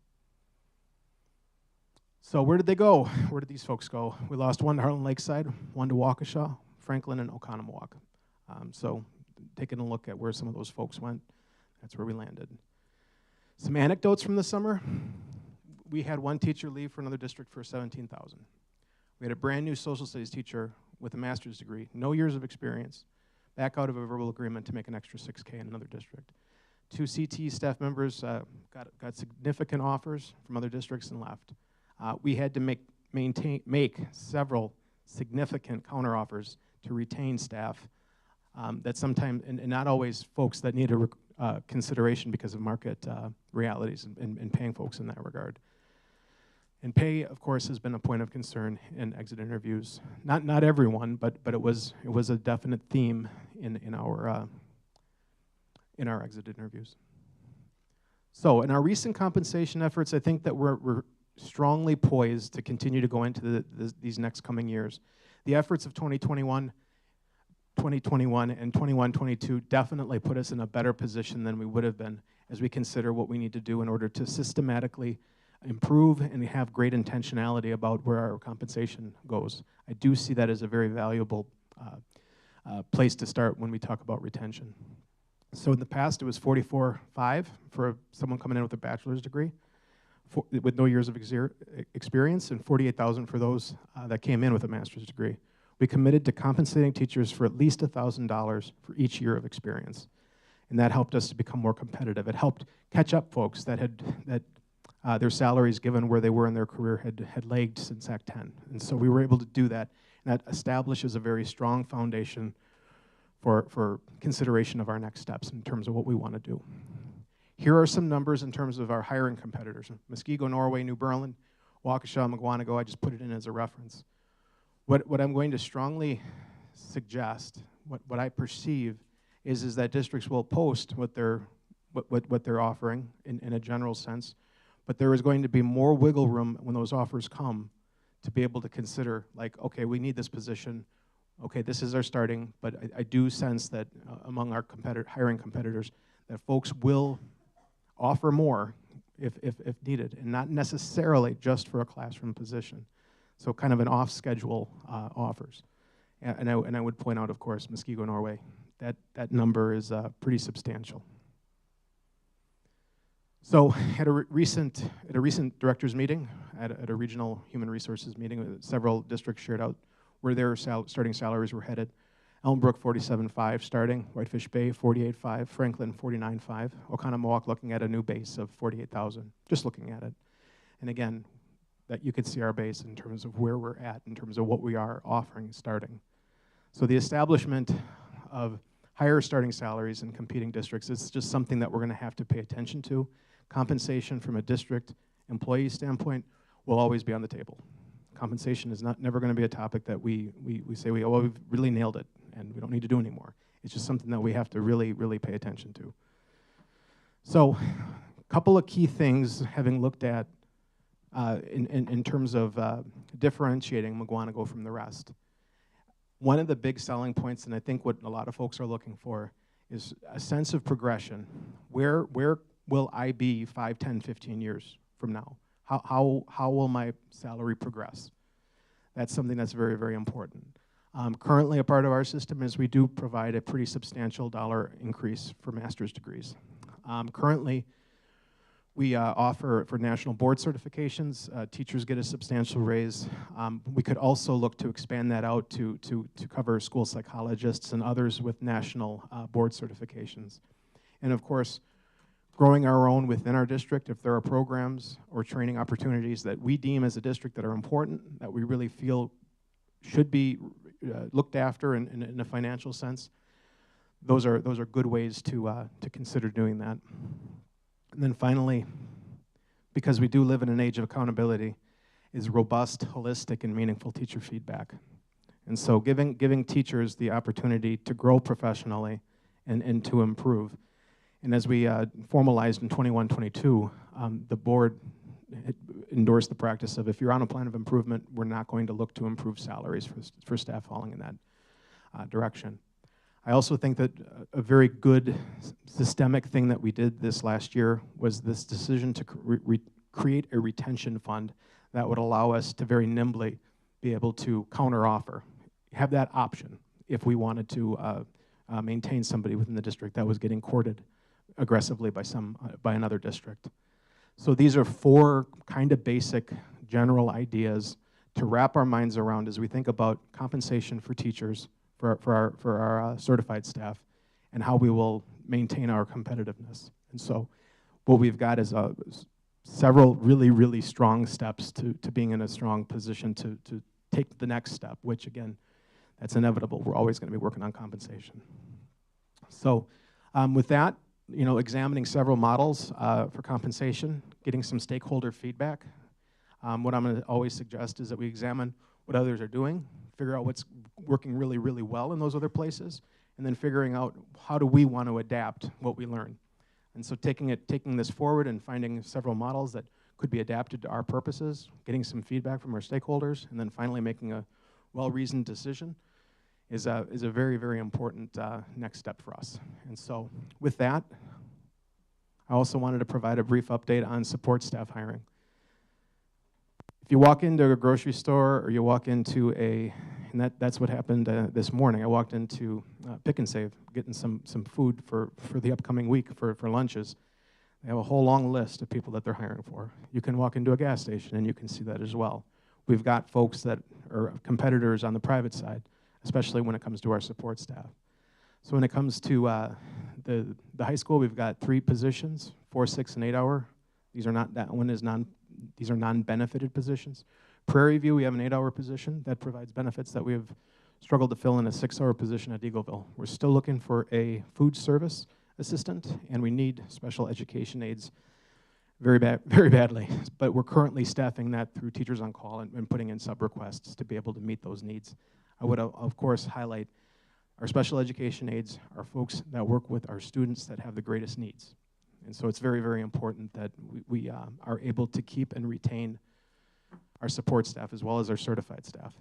So where did they go? Where did these folks go? We lost 1 to Heartland Lakeside, 1 to Waukesha, Franklin, and Oconomowoc. So taking a look at where some of those folks went, that's where we landed. Some anecdotes from the summer. We had 1 teacher leave for another district for $17,000. We had a brand new social studies teacher with a master's degree, no years of experience, back out of a verbal agreement to make an extra $6K in another district. 2 CTE staff members got significant offers from other districts and left. We had to make several significant counteroffers to retain staff that sometimes, and not always folks that need a consideration because of market realities and paying folks in that regard. And pay, of course, has been a point of concern in exit interviews. Not everyone, but it was a definite theme in our exit interviews. So in our recent compensation efforts, I think that we're strongly poised to continue to go into these next coming years. The efforts of 2021 and 21-22 definitely put us in a better position than we would have been as we consider what we need to do in order to systematically improve and have great intentionality about where our compensation goes. I do see that as a very valuable place to start when we talk about retention. So in the past, it was $44,500 for someone coming in with a bachelor's degree with no years of experience, and $48,000 for those that came in with a master's degree. We committed to compensating teachers for at least $1,000 for each year of experience, and that helped us to become more competitive. It helped catch up folks that their salaries, given where they were in their career, had lagged since Act 10. And so we were able to do that, and that establishes a very strong foundation for consideration of our next steps in terms of what we want to do. Here are some numbers in terms of our hiring competitors. Muskego, Norway, New Berlin, Waukesha, Mukwonago, I just put it in as a reference. What I'm going to strongly suggest, what I perceive, is that districts will post what they're offering in a general sense, but there is going to be more wiggle room when those offers come to be able to consider, like, okay, we need this position, okay, this is our starting, but I do sense that among our hiring competitors, that folks will offer more if needed, and not necessarily just for a classroom position. So kind of an off-schedule offers. And I would point out, of course, Muskego, Norway. That number is pretty substantial. So at a recent directors meeting, at a regional human resources meeting, several districts shared out where their starting salaries were headed. Elmbrook 47.5 starting, Whitefish Bay 48.5, Franklin 49.5, Oconomowoc looking at a new base of 48,000, just looking at it. And again, that you could see our base in terms of where we're at, in terms of what we are offering starting. So the establishment of higher starting salaries in competing districts is just something that we're going to have to pay attention to. Compensation from a district employee standpoint will always be on the table. Compensation is never going to be a topic that we say, oh, we've really nailed it and we don't need to do anymore. It's just something that we have to really, really pay attention to. So a couple of key things having looked at in terms of differentiating Mukwonago from the rest. One of the big selling points, and I think what a lot of folks are looking for, is a sense of progression. Where will I be 5, 10, 15 years from now? How will my salary progress? That's something that's very, very important. Currently, a part of our system is we do provide a pretty substantial dollar increase for master's degrees. Currently, we offer for national board certifications, teachers get a substantial raise. We could also look to expand that out to cover school psychologists and others with national board certifications. And of course, growing our own within our district, if there are programs or training opportunities that we deem as a district that are important, that we really feel should be looked after in a financial sense, those are good ways to consider doing that. And then finally, because we do live in an age of accountability, is robust, holistic, and meaningful teacher feedback. And so giving teachers the opportunity to grow professionally and to improve. And as we formalized in 21-22, the board endorsed the practice of if you're on a plan of improvement, we're not going to look to improve salaries for staff falling in that direction. I also think that a very good systemic thing that we did this last year was this decision to create a retention fund that would allow us to very nimbly be able to counteroffer, have that option if we wanted to maintain somebody within the district that was getting courted aggressively by another district. So these are 4 kind of basic general ideas to wrap our minds around as we think about compensation for teachers, for our certified staff, and how we will maintain our competitiveness. And so what we've got is several really, really strong steps to being in a strong position to take the next step, which again, that's inevitable. We're always going to be working on compensation. So with that, examining several models for compensation, getting some stakeholder feedback. What I'm going to always suggest is that we examine what others are doing, figure out what's working really, really well in those other places, and then figuring out how do we want to adapt what we learn. And so taking this forward and finding several models that could be adapted to our purposes, getting some feedback from our stakeholders, and then finally making a well-reasoned decision is a very, very important next step for us. And so with that, I also wanted to provide a brief update on support staff hiring. If you walk into a grocery store or you walk into and that's what happened this morning. I walked into Pick and Save, getting some food for the upcoming week for lunches. They have a whole long list of people that they're hiring for. You can walk into a gas station and you can see that as well. We've got folks that are competitors on the private side, especially when it comes to our support staff. So when it comes to the high school, we've got 3 positions, 4, 6, and 8 hour. These are non-benefited positions. Prairie View, we have an 8-hour position that provides benefits that we have struggled to fill in a 6-hour position at Eagleville. We're still looking for a food service assistant, and we need special education aides very badly. But we're currently staffing that through Teachers on Call and putting in sub-requests to be able to meet those needs. I would, of course, highlight our special education aides are folks that work with our students that have the greatest needs. And so it's very, very important that we are able to keep and retain our support staff as well as our certified staff.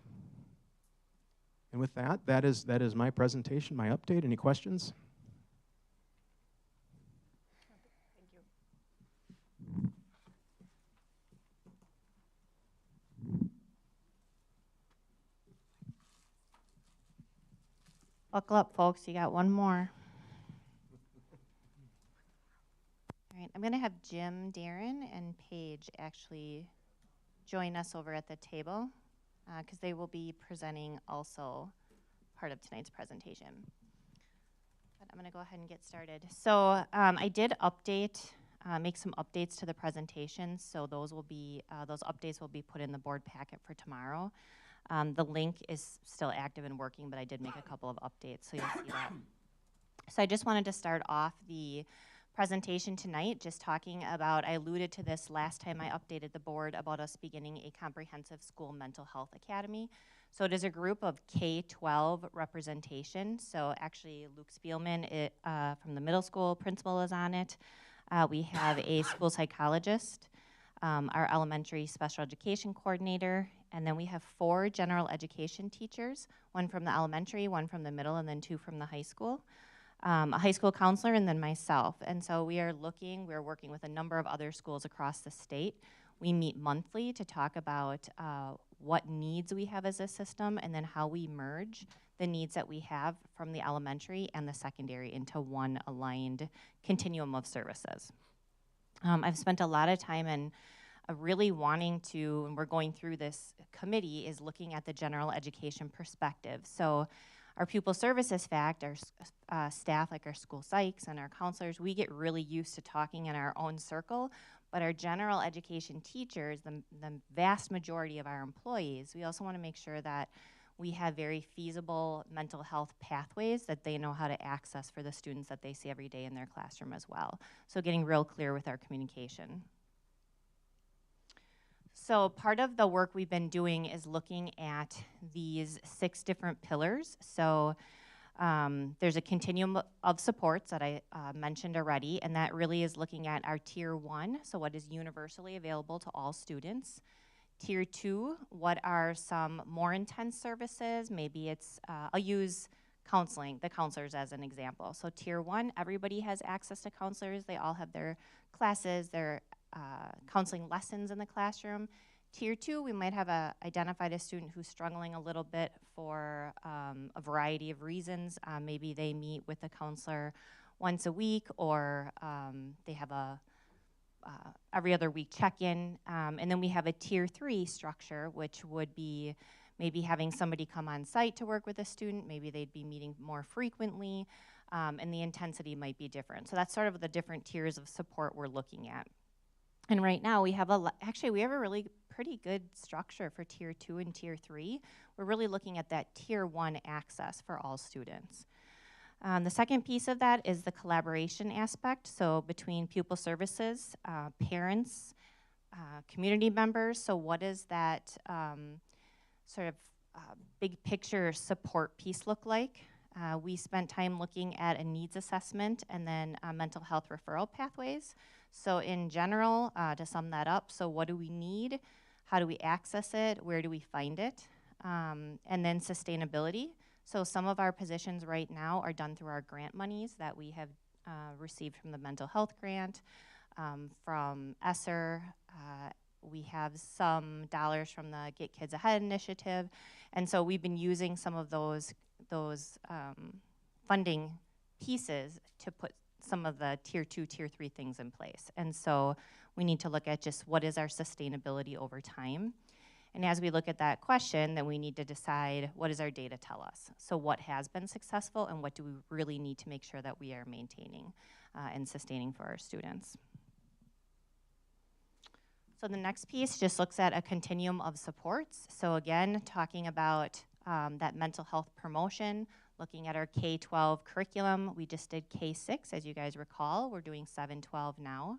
And with that, that is my presentation, my update. Any questions? Buckle up, folks. You got one more. All right, I'm going to have Jim, Darren, and Paige actually join us over at the table because they will be presenting also part of tonight's presentation. But I'm going to go ahead and get started. So I did make some updates to the presentation. So those updates will be put in the board packet for tomorrow. The link is still active and working, but I did make a couple of updates, so you'll see that. So I just wanted to start off the presentation tonight just talking about, I alluded to this last time I updated the board about us beginning a comprehensive school mental health academy. So it is a group of K-12 representation. So actually Luke Spielman from the middle school principal is on it. We have a school psychologist, our elementary special education coordinator, and then we have 4 general education teachers, 1 from the elementary, 1 from the middle, and then 2 from the high school. A high school counselor, and then myself. And so we're working with a number of other schools across the state. We meet monthly to talk about what needs we have as a system and then how we merge the needs that we have from the elementary and the secondary into one aligned continuum of services. I've spent a lot of time in really wanting to, and we're going through this committee, is looking at the general education perspective. So our pupil services our staff, like our school psychs and our counselors, we get really used to talking in our own circle, but our general education teachers, the vast majority of our employees, we also want to make sure that we have very feasible mental health pathways that they know how to access for the students that they see every day in their classroom as well. So getting real clear with our communication. So part of the work we've been doing is looking at these 6 different pillars. So there's a continuum of supports that I mentioned already, and that really is looking at our Tier 1, so what is universally available to all students. Tier 2, what are some more intense services? Maybe it's, I'll use counseling, the counselors as an example. So Tier 1, everybody has access to counselors. They all have their classes, their counseling lessons in the classroom. Tier 2, we might have identified a student who's struggling a little bit for a variety of reasons. Maybe they meet with a counselor once a week, or they have a every other week check-in. And then we have a Tier 3 structure, which would be maybe having somebody come on site to work with a student. Maybe they'd be meeting more frequently, and the intensity might be different. So that's sort of the different tiers of support we're looking at. And right now we have we have a really pretty good structure for Tier 2 and Tier 3. We're really looking at that Tier 1 access for all students. The second piece of that is the collaboration aspect, so between pupil services, parents, community members. So what does that big picture support piece look like? We spent time looking at a needs assessment and then mental health referral pathways. So in general, to sum that up, so what do we need? How do we access it? Where do we find it? And then sustainability. So some of our positions right now are done through our grant monies that we have received from the mental health grant, from ESSER. We have some dollars from the Get Kids Ahead initiative. And so we've been using some of those funding pieces to put some of the Tier 2, Tier 3 things in place. And so we need to look at just what is our sustainability over time. And as we look at that question, then we need to decide what does our data tell us. So what has been successful and what do we really need to make sure that we are maintaining and sustaining for our students. So the next piece just looks at a continuum of supports. So again, talking about that mental health promotion, looking at our K-12 curriculum. We just did K-6, as you guys recall. We're doing 7-12 now.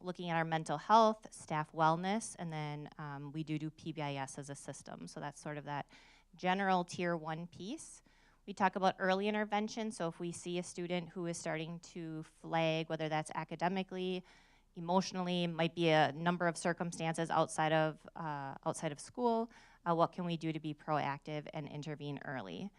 Looking at our mental health, staff wellness, and then we do PBIS as a system. So that's sort of that general Tier 1 piece. We talk about early intervention. So if we see a student who is starting to flag, whether that's academically, emotionally, might be a number of circumstances outside of school, what can we do to be proactive and intervene early?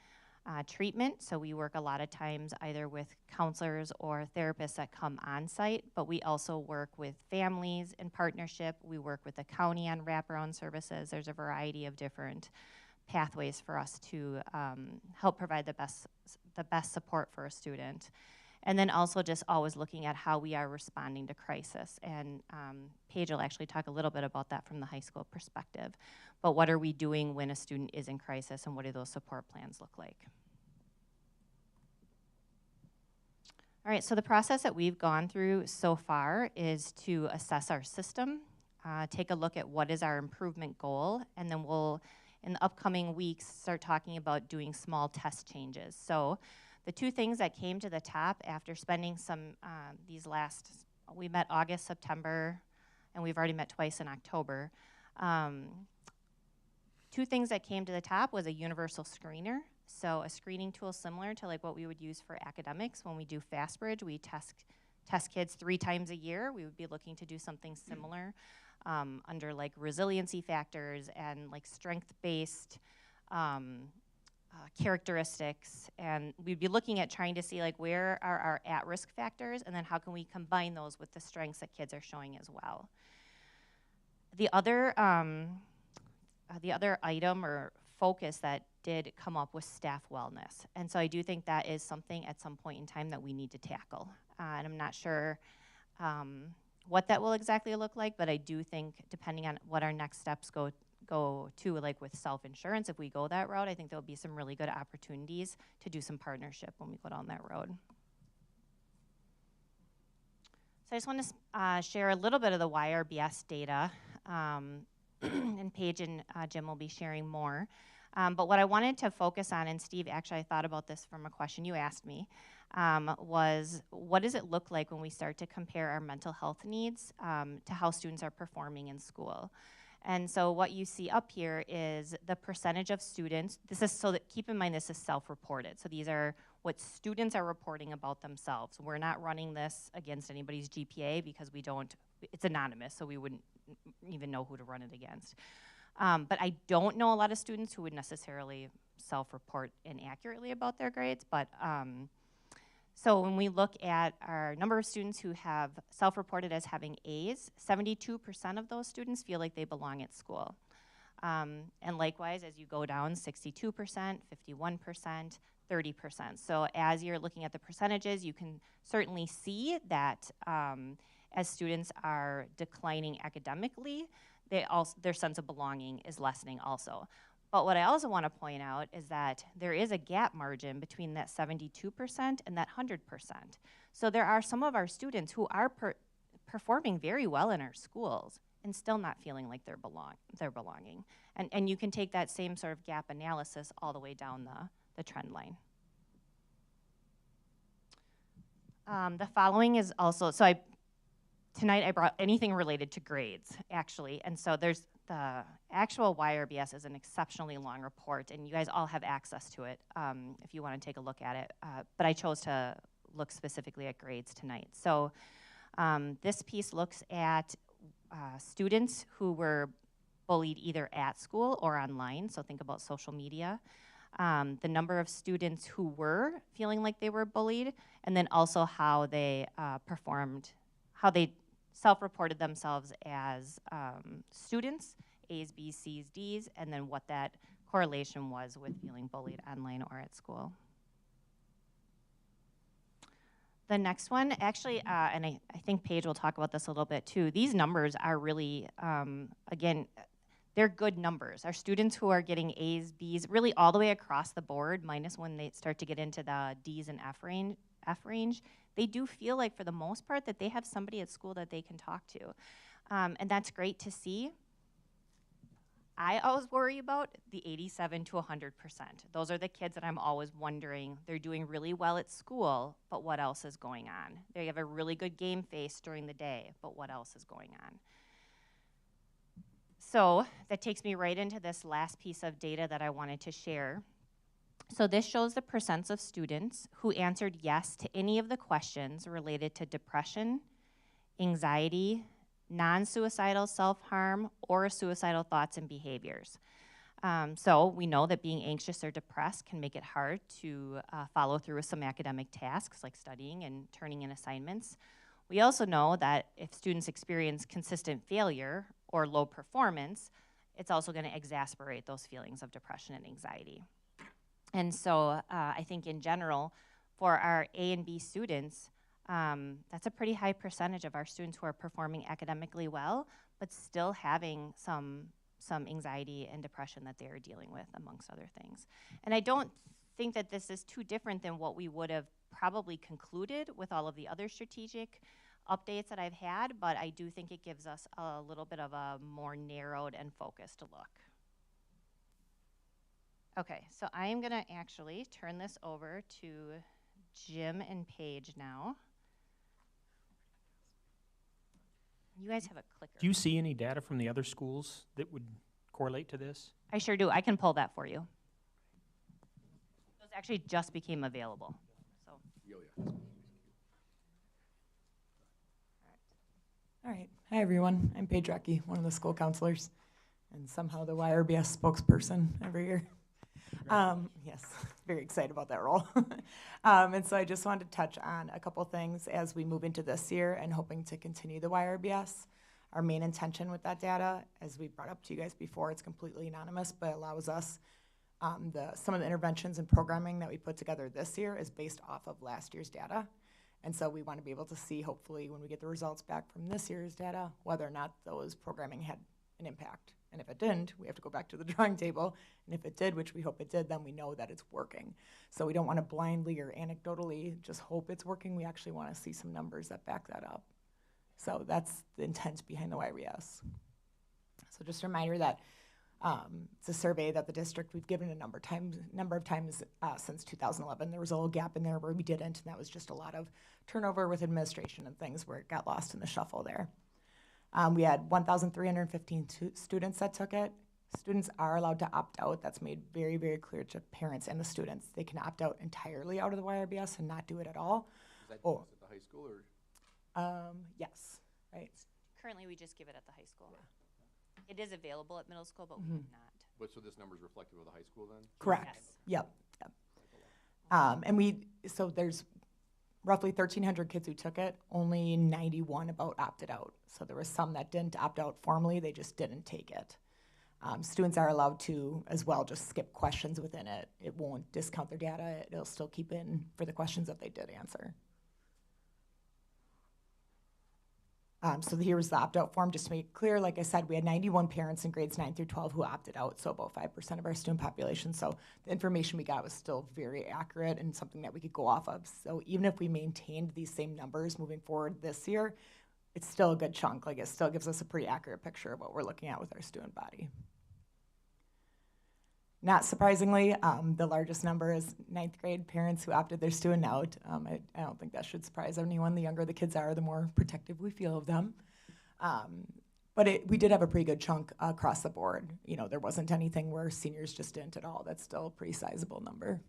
Treatment, so we work a lot of times either with counselors or therapists that come on site, but we also work with families in partnership. We work with the county on wraparound services. There's a variety of different pathways for us to help provide the best support for a student. And then also just always looking at how we are responding to crisis. And Paige will actually talk a little bit about that from the high school perspective. But what are we doing when a student is in crisis, and what do those support plans look like? All right, so the process that we've gone through so far is to assess our system, take a look at what is our improvement goal, and then we'll, in the upcoming weeks, start talking about doing small test changes. So the two things that came to the top after spending some, we met August, September, and we've already met twice in October. Two things that came to the top was a universal screener. So a screening tool similar to like what we would use for academics. When we do FastBridge, we test kids 3 times a year. We would be looking to do something similar under like resiliency factors and like strength-based characteristics, and we'd be looking at trying to see like where are our at-risk factors, and then how can we combine those with the strengths that kids are showing as well. The other item or focus that did come up was staff wellness, and so I do think that is something at some point in time that we need to tackle, and I'm not sure what that will exactly look like, but I do think depending on what our next steps go to, like with self-insurance, if we go that route, I think there'll be some really good opportunities to do some partnership when we go down that road. So I just want to share a little bit of the YRBS data, and Paige and Jim will be sharing more. But what I wanted to focus on, and Steve, actually I thought about this from a question you asked me, was what does it look like when we start to compare our mental health needs to how students are performing in school? And so what you see up here is the percentage of students. This is so that, keep in mind, this is self-reported. So these are what students are reporting about themselves. We're not running this against anybody's GPA because we don't, it's anonymous, so we wouldn't even know who to run it against. But I don't know a lot of students who would necessarily self-report inaccurately about their grades, but so when we look at our number of students who have self-reported as having A's, 72% of those students feel like they belong at school. And likewise, as you go down, 62%, 51%, 30%. So as you're looking at the percentages, you can certainly see that as students are declining academically, their sense of belonging is lessening also. But what I also want to point out is that there is a gap margin between that 72% and that 100%. So there are some of our students who are performing very well in our schools and still not feeling like they're belonging. And you can take that same sort of gap analysis all the way down the trend line. The following is also, tonight I brought anything related to grades, actually. And so there's the actual YRBS is an exceptionally long report, and you guys all have access to it if you want to take a look at it. But I chose to look specifically at grades tonight. So this piece looks at students who were bullied either at school or online, so think about social media. The number of students who were feeling like they were bullied, and then also how they performed, how they self-reported themselves as students, A's, B's, C's, D's, and then what that correlation was with feeling bullied online or at school. The next one, actually, and I think Paige will talk about this a little bit too, these numbers are really, again, they're good numbers. Our students who are getting A's, B's, really all the way across the board, minus when they start to get into the D's and F range, they do feel like, for the most part, that they have somebody at school that they can talk to. And that's great to see. I always worry about the 87 to 100%. Those are the kids that I'm always wondering, they're doing really well at school, but what else is going on? They have a really good game face during the day, but what else is going on? So that takes me right into this last piece of data that I wanted to share. So this shows the percents of students who answered yes to any of the questions related to depression, anxiety, non-suicidal self-harm, or suicidal thoughts and behaviors. So we know that being anxious or depressed can make it hard to follow through with some academic tasks like studying and turning in assignments. We also know that if students experience consistent failure or low performance, it's also going to exacerbate those feelings of depression and anxiety. And so I think in general, for our A and B students, that's a pretty high percentage of our students who are performing academically well, but still having some anxiety and depression that they are dealing with, amongst other things. And I don't think that this is too different than what we would have probably concluded with all of the other strategic updates that I've had, but I do think it gives us a little bit of a more narrowed and focused look. Okay, so I am gonna actually turn this over to Jim and Paige now. You guys have a clicker. Do you see any data from the other schools that would correlate to this? I sure do. I can pull that for you. Those actually just became available. So. All right. Hi, everyone. I'm Paige Recke, one of the school counselors, and somehow the YRBS spokesperson every year. Yes, very excited about that role. And so I just wanted to touch on a couple things as we move into this year and hoping to continue the YRBS. Our main intention with that data, as we brought up to you guys before, it's completely anonymous, but allows us some of the interventions and programming that we put together this year is based off of last year's data. And so we want to be able to see, hopefully, when we get the results back from this year's data, whether or not those programming had an impact. And if it didn't, we have to go back to the drawing table. And if it did, which we hope it did, then we know that it's working. So we don't want to blindly or anecdotally just hope it's working. We actually want to see some numbers that back that up. So that's the intent behind the YRBS. So just a reminder that it's a survey that the district, we've given a number of times since 2011. There was a little gap in there where we didn't, and that was just a lot of turnover with administration and things where it got lost in the shuffle there. We had 1,315 students that took it. Students are allowed to opt out. That's made very, very clear to parents and the students. They can opt out entirely out of the YRBS and not do it at all. Is that just at the high school, or? Yes, right. Currently, we just give it at the high school. Yeah. It is available at middle school, but we have not. But so this number is reflective of the high school then? Correct. Yes. Yep. So there's roughly 1,300 kids who took it. Only 91 about opted out. So there was some that didn't opt out formally. They just didn't take it. Students are allowed to, as well, just skip questions within it. It won't discount their data. It'll still keep in for the questions that they did answer. So here's the opt-out form, just to make it clear. Like I said, we had 91 parents in grades 9 through 12 who opted out, so about 5% of our student population. So the information we got was still very accurate and something that we could go off of. So even if we maintained these same numbers moving forward this year, it's still a good chunk. Like, it still gives us a pretty accurate picture of what we're looking at with our student body. Not surprisingly, the largest number is 9th grade parents who opted their student out. I don't think that should surprise anyone. The younger the kids are, the more protective we feel of them. But we did have a pretty good chunk across the board. You know, there wasn't anything where seniors just didn't at all. That's still a pretty sizable number.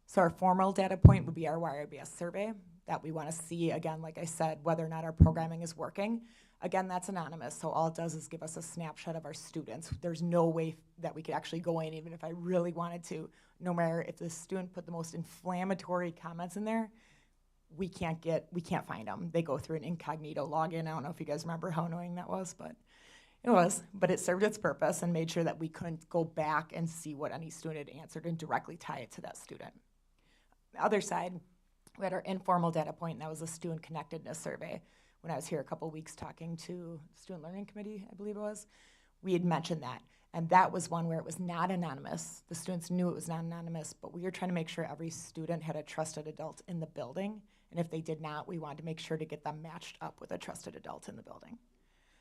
So our formal data point would be our YRBS survey that we want to see, again, like I said, whether or not our programming is working. Again, that's anonymous, so all it does is give us a snapshot of our students. There's no way that we could actually go in, even if I really wanted to, no matter if the student put the most inflammatory comments in there, we can't find them. They go through an incognito login. I don't know if you guys remember how annoying that was, but it was. But it served its purpose and made sure that we couldn't go back and see what any student had answered and directly tie it to that student. On the other side, we had our informal data point, and that was a student connectedness survey. When I was here a couple weeks talking to Student Learning Committee, I believe it was, we had mentioned that. And that was one where it was not anonymous. The students knew it was not anonymous, but we were trying to make sure every student had a trusted adult in the building. And if they did not, we wanted to make sure to get them matched up with a trusted adult in the building.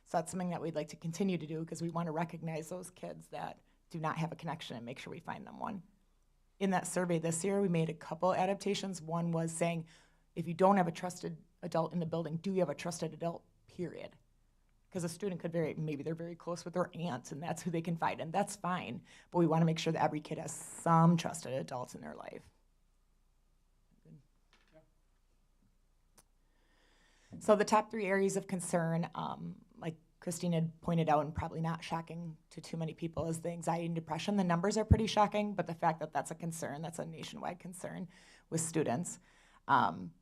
So that's something that we'd like to continue to do, because we want to recognize those kids that do not have a connection and make sure we find them one. In that survey this year, we made a couple adaptations. One was saying, if you don't have a trusted adult in the building, do you have a trusted adult, period? Because a student could maybe they're very close with their aunt and that's who they confide in. That's fine, but we want to make sure that every kid has some trusted adults in their life. So the top 3 areas of concern, like Christine had pointed out, and probably not shocking to too many people, is the anxiety and depression. The numbers are pretty shocking, but the fact that that's a concern, that's a nationwide concern with students.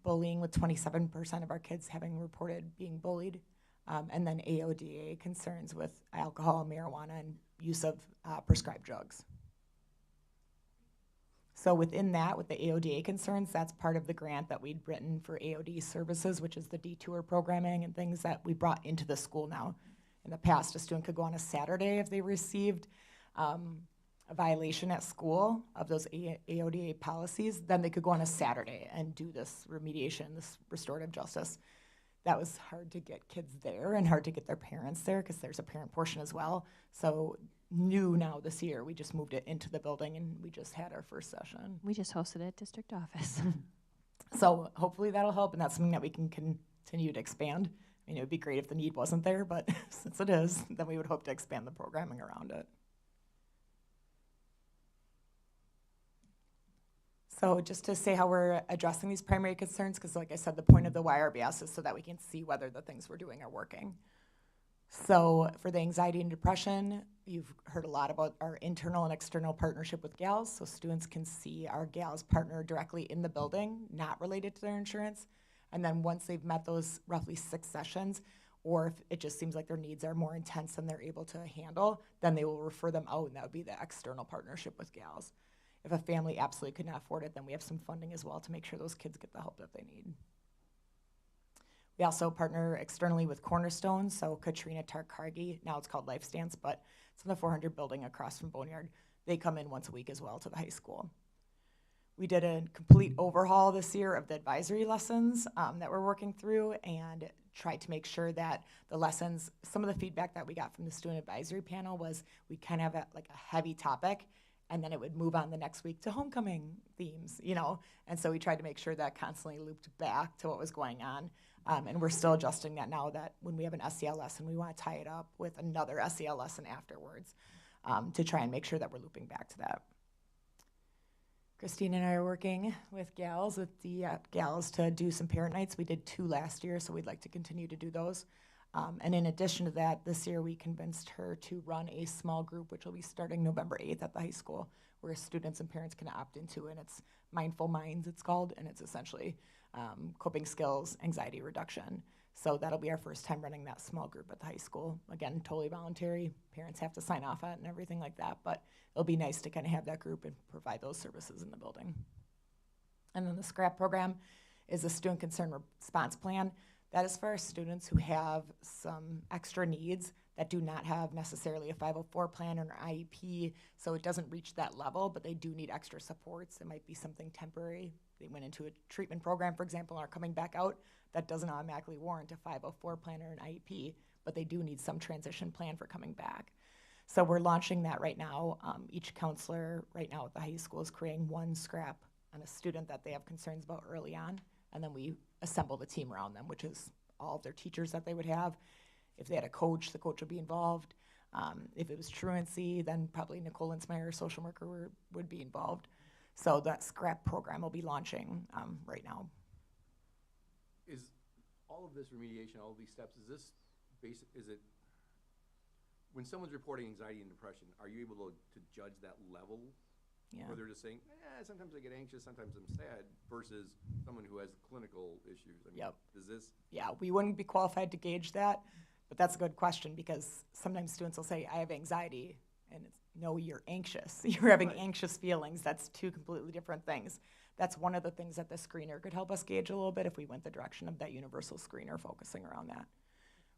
Bullying, with 27% of our kids having reported being bullied, and then AODA concerns with alcohol, marijuana, and use of prescribed drugs. So within that, with the AODA concerns, that's part of the grant that we'd written for AOD services, which is the detour programming and things that we brought into the school now. In the past, a student could go on a Saturday if they received a violation at school of those AODA policies, then they could go on a Saturday and do this remediation, this restorative justice. That was hard to get kids there and hard to get their parents there because there's a parent portion as well. So new now this year, we just moved it into the building and we just had our first session. We just hosted it at district office. So hopefully that'll help, and that's something that we can continue to expand. I mean, it would be great if the need wasn't there, but since it is, then we would hope to expand the programming around it. So just to say how we're addressing these primary concerns, because like I said, the point of the YRBS is so that we can see whether the things we're doing are working. So for the anxiety and depression, you've heard a lot about our internal and external partnership with GALS, so students can see our GALS partner directly in the building, not related to their insurance. And then once they've met those roughly 6 sessions, or if it just seems like their needs are more intense than they're able to handle, then they will refer them out, and that would be the external partnership with GALS. If a family absolutely could not afford it, then we have some funding as well to make sure those kids get the help that they need. We also partner externally with Cornerstone, so Katrina Tarkargi, now it's called Life Stance, but it's in the 400 building across from Boneyard. They come in once a week as well to the high school. We did a complete overhaul this year of the advisory lessons that we're working through and tried to make sure that the lessons, some of the feedback that we got from the student advisory panel was we kind of have like a heavy topic, and then it would move on the next week to homecoming themes, you know? And so we tried to make sure that constantly looped back to what was going on. And we're still adjusting that now that when we have an SEL lesson, we want to tie it up with another SEL lesson afterwards to try and make sure that we're looping back to that. Christine and I are working with GALS, with the GALS to do some parent nights. We did 2 last year, so we'd like to continue to do those. And in addition to that, this year we convinced her to run a small group, which will be starting November 8th at the high school, where students and parents can opt into it. And it's Mindful Minds, it's called, and it's essentially coping skills, anxiety reduction. So that'll be our first time running that small group at the high school. Again, totally voluntary. Parents have to sign off on it and everything like that, but it'll be nice to kind of have that group and provide those services in the building. And then the SCRAP program is a student concern response plan. That is for our students who have some extra needs that do not have necessarily a 504 plan or an IEP, so it doesn't reach that level, but they do need extra supports. It might be something temporary. They went into a treatment program, for example, and are coming back out. That doesn't automatically warrant a 504 plan or an IEP, but they do need some transition plan for coming back. So we're launching that right now. Each counselor right now at the high school is creating one scrap on a student that they have concerns about early on, and then we assemble the team around them, which is all of their teachers that they would have. If they had a coach, the coach would be involved. If it was truancy, then probably Nicole Insmeyer, social worker, would be involved. So that scrap program will be launching right now. Is all of this remediation, all of these steps, is this basic, is it, when someone's reporting anxiety and depression, are you able to judge that level? Yeah. Where they're just saying, sometimes I get anxious, sometimes I'm sad, versus someone who has clinical issues? I mean, Yep. Does this? Yeah, we wouldn't be qualified to gauge that, but that's a good question because sometimes students will say, I have anxiety, and it's, no, you're anxious. You're having anxious feelings. That's 2 completely different things. That's one of the things that the screener could help us gauge a little bit if we went the direction of that universal screener focusing around that.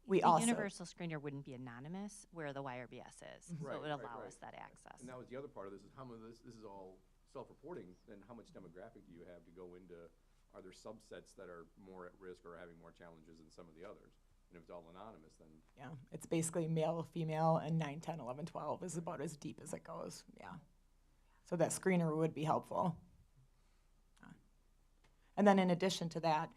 The universal screener wouldn't be anonymous, where the YRBS is, so it would allow us that access. And that was the other part of this, is how much of this is all self-reporting, then how much demographic do you have to go into, are there subsets that are more at risk or having more challenges than some of the others? And if it's all anonymous, then. Yeah, it's basically male, female, and 9, 10, 11, 12 is about as deep as it goes, yeah. So that screener would be helpful. And then in addition to that,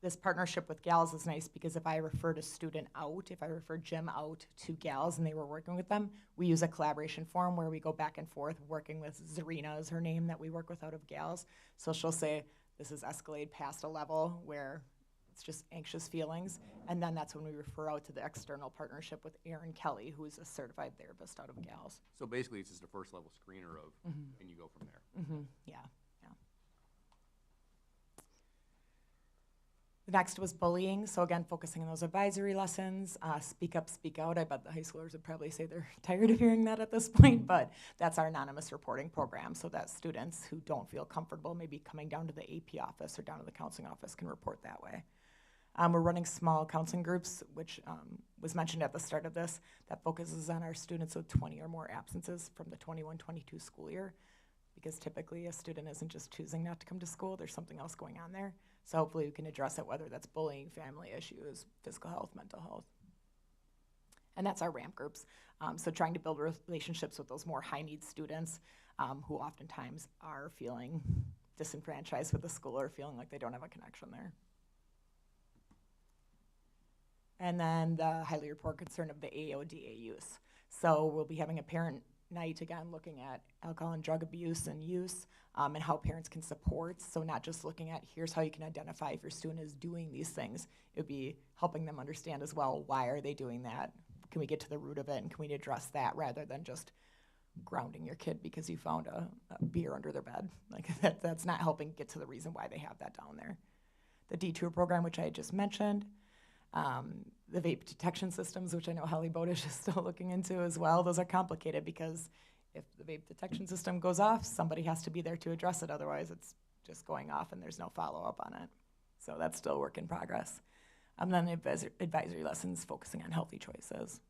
this partnership with GALS is nice because if I referred a student out, if I referred Jim out to GALS and they were working with them, we use a collaboration forum where we go back and forth working with Zarina is her name that we work with out of GALS. So she'll say, this is escalated past a level where it's just anxious feelings. And then that's when we refer out to the external partnership with Erin Kelly, who is a certified therapist out of GALS. So basically it's just a first level screener of, and you go from there. Yeah. The next was bullying. So again, focusing on those advisory lessons, speak up, speak out. I bet the high schoolers would probably say they're tired of hearing that at this point, but that's our anonymous reporting program so that students who don't feel comfortable maybe coming down to the AP office or down to the counseling office can report that way. We're running small counseling groups, which was mentioned at the start of this, that focuses on our students with 20 or more absences from the 21-22 school year, because typically a student isn't just choosing not to come to school, there's something else going on there. So hopefully we can address it, whether that's bullying, family issues, physical health, mental health. And that's our RAMP groups. So trying to build relationships with those more high-need students who oftentimes are feeling disenfranchised with the school or feeling like they don't have a connection there. And then the highly reported concern of the AODA use. So we'll be having a parent night, again, looking at alcohol and drug abuse and use and how parents can support. So not just looking at here's how you can identify if your student is doing these things. It would be helping them understand as well, why are they doing that? Can we get to the root of it and can we address that rather than just grounding your kid because you found a beer under their bed? Like that's not helping get to the reason why they have that down there. The detour program, which I had just mentioned. The vape detection systems, which I know Holly Bodish is still looking into as well. Those are complicated because if the vape detection system goes off, somebody has to be there to address it. Otherwise, it's just going off and there's no follow-up on it. So that's still a work in progress. And then the advisory lessons focusing on healthy choices.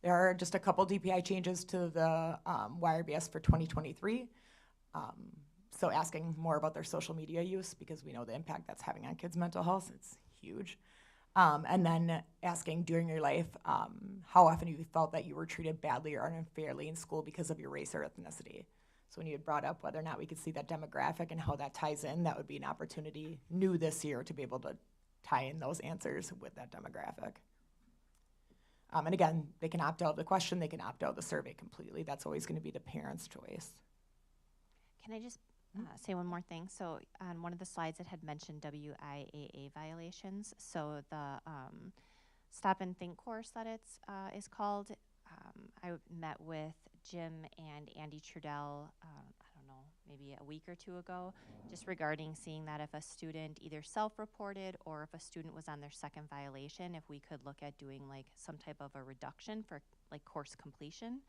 There are just a couple DPI changes to the YRBS for 2023. So asking more about their social media use because we know the impact that's having on kids' mental health. It's huge. And then asking during your life how often you felt that you were treated badly or unfairly in school because of your race or ethnicity. So when you had brought up whether or not we could see that demographic and how that ties in, that would be an opportunity new this year to be able to tie in those answers with that demographic. And again, they can opt out of the question, they can opt out of the survey completely. That's always going to be the parent's choice. Can I just say one more thing? So on one of the slides it had mentioned WIAA violations. So the Stop and Think course that it's is called, I met with Jim and Andy Trudell, I don't know, maybe a week or two ago, just regarding seeing that if a student either self-reported or if a student was on their second violation, if we could look at doing like some type of a reduction for like course completion.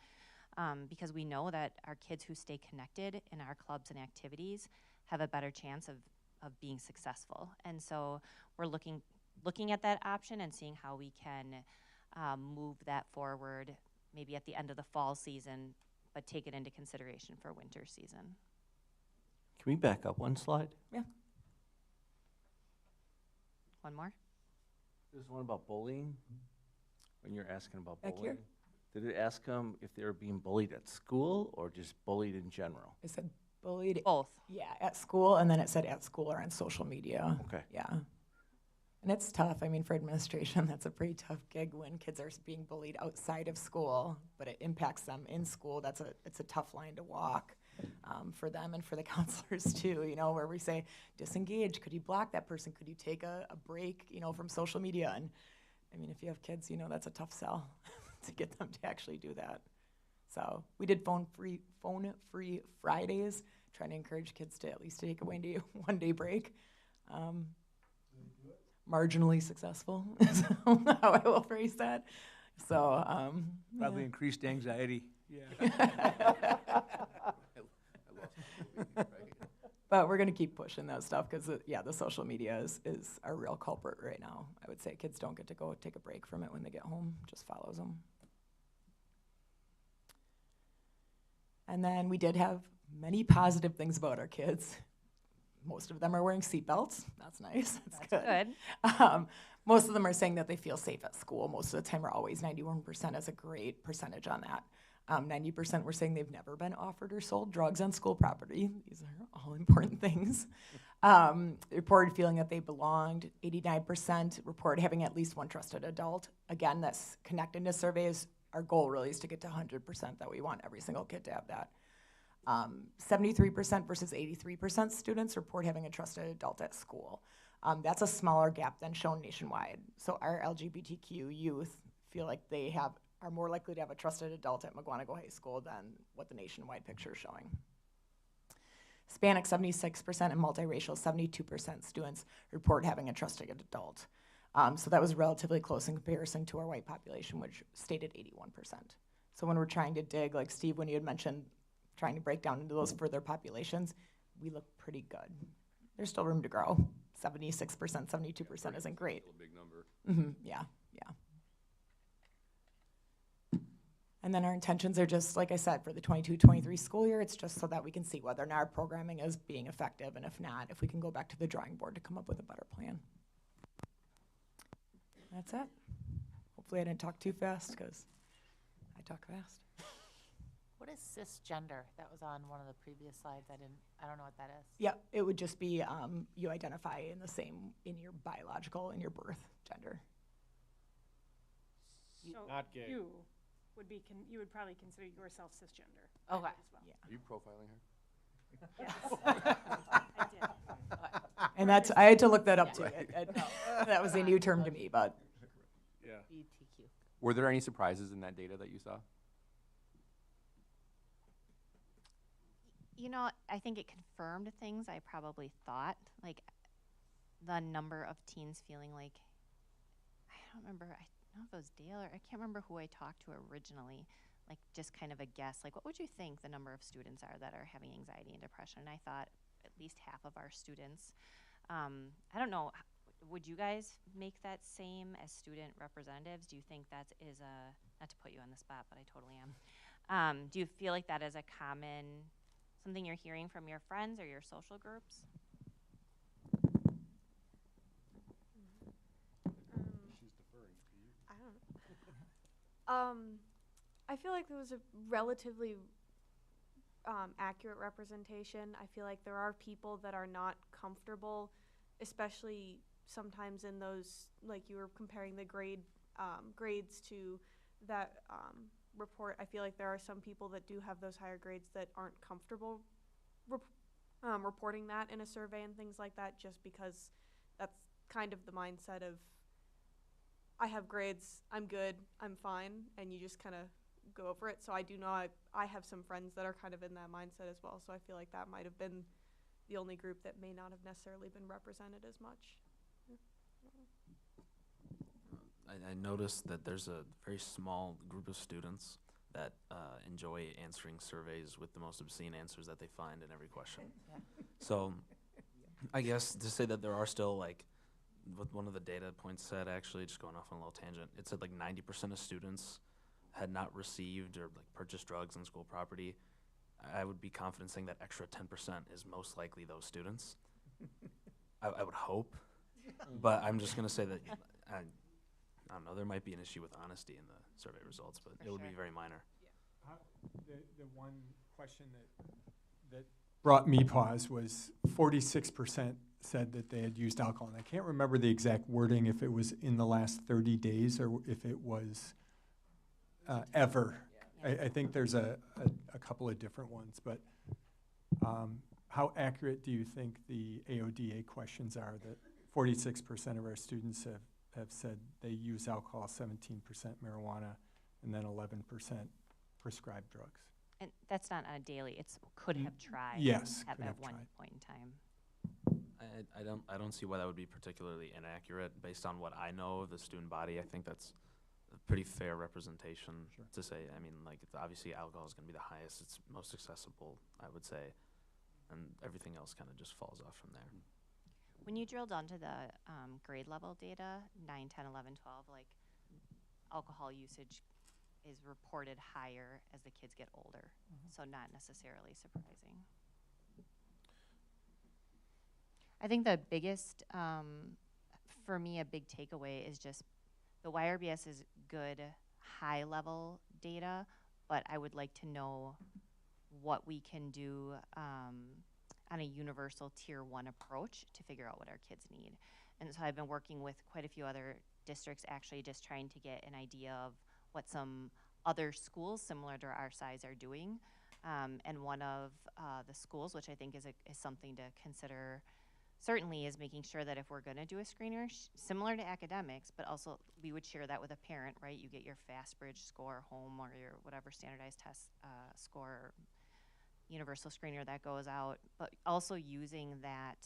Because we know that our kids who stay connected in our clubs and activities have a better chance of being successful. And so we're looking at that option and seeing how we can move that forward maybe at the end of the fall season, but take it into consideration for winter season. Can we back up one slide? Yeah. One more? There's one about bullying. When you're asking about Back bullying. here? Did it ask them if they were being bullied at school or just bullied in general? It said bullied. Both. Yeah, at school, and then it said at school or on social media. Okay. Yeah. And it's tough. I mean, for administration, that's a pretty tough gig when kids are being bullied outside of school, but it impacts them in school. It's a tough line to walk for them and for the counselors too, you know, where we say, disengage. Could you block that person? Could you take a break, you know, from social media? And I mean, if you have kids, you know, that's a tough sell to get them to actually do that. So we did phone free Fridays, trying to encourage kids to at least take a one day break. Marginally successful is how I will phrase that. So Probably yeah. increased anxiety. Yeah. But we're going to keep pushing that stuff because, yeah, the social media is a real culprit right now. I would say kids don't get to go take a break from it when they get home. It just follows them. And then we did have many positive things about our kids. Most of them are wearing seatbelts. That's nice. That's good. Most of them are saying that they feel safe at school. Most of the time, we're always 91% is a great percentage on that. 90% were saying they've never been offered or sold drugs on school property. These are all important things. Reported feeling that they belonged. 89% reported having at least one trusted adult. Again, this connectedness surveys, our goal really is to get to 100%, that we want every single kid to have that. 73% versus 83% students report having a trusted adult at school. That's a smaller gap than shown nationwide. So our LGBTQ youth feel like they are more likely to have a trusted adult at Mukwonago High School than what the nationwide picture is showing. Hispanic 76% and multiracial 72% students report having a trusted adult. So that was relatively close in comparison to our white population, which stated 81%. So when we're trying to dig, like Steve, when you had mentioned trying to break down into those further populations, we look pretty good. There's still room to grow. 76%, 72% isn't great. Still a big number. Yeah, yeah. And then our intentions are just, like I said, for the 22-23 school year, it's just so that we can see whether or not our programming is being effective, and if not, if we can go back to the drawing board to come up with a better plan. That's it. Hopefully I didn't talk too fast, because I talk fast. What is cisgender? That was on one of the previous slides. I don't know what that is. Yeah, it would just be you identify in your biological, in your birth gender. So Not gay. you would be, you would probably consider yourself cisgender. Okay. As well. Are you profiling her? Yes. I did. And that's, I had to look that up too. That was a new term to me, but. Yeah. BTQ. Were there any surprises in that data that you saw? You know, I think it confirmed things I probably thought, like the number of teens feeling like, I don't remember, I don't know if it was Dale or I can't remember who I talked to originally, like just kind of a guess, like what would you think the number of students are that are having anxiety and depression? And I thought at least half of our students. I don't know, would you guys make that same as student representatives? Do you think that is not to put you on the spot, but I totally am. Do you feel like that is a common, something you're hearing from your friends or your social groups? She's deferring to you. I don't know. I feel like there was a relatively accurate representation. I feel like there are people that are not comfortable, especially sometimes in those, like you were comparing the grades to that report. I feel like there are some people that do have those higher grades that aren't comfortable reporting that in a survey and things like that, just because that's kind of the mindset of, I have grades, I'm good, I'm fine, and you just kind of go over it. So I do know I have some friends that are kind of in that mindset as well, so I feel like that might have been the only group that may not have necessarily been represented as much. I noticed that there's a very small group of students that enjoy answering surveys with the most obscene answers that they find in every question. So I guess to say that there are still, like, what one of the data points said, actually, just going off on a little tangent, it said like 90% of students had not received or like purchased drugs on school property. I would be confident saying that extra 10% is most likely those students. I would hope, but I'm just gonna say that I don't know, there might be an issue with honesty in the survey results, but it would be very minor. The one question that brought me pause was 46% said that they had used alcohol. And I can't remember the exact wording, if it was in the last 30 days or if it was ever. I think there's a couple of different ones, but how accurate do you think the AODA questions are that 46% of our students have said they use alcohol, 17% marijuana, and then 11% prescribed drugs? And that's not on a daily, it's could have tried. Yes, at could have one tried. point in time. I don't see why that would be particularly inaccurate based on what I know of the student body. I think that's a pretty fair representation to say. I mean, like, it's obviously alcohol is going to be the highest. It's most accessible, I would say, and everything else kind of just falls off from there. When you drill down to the grade level data, 9, 10, 11, 12, like alcohol usage is reported higher as the kids get older, so not necessarily surprising. I think the biggest, for me, a big takeaway is just the YRBS is good high level data, but I would like to know what we can do on a universal tier 1 approach to figure out what our kids need. And so I've been working with quite a few other districts, actually just trying to get an idea of what some other schools similar to our size are doing. And one of the schools, which I think is something to consider, certainly, is making sure that if we're going to do a screener, similar to academics, but also we would share that with a parent, right? You get your FastBridge score home or your whatever standardized test score, universal screener that goes out, but also using that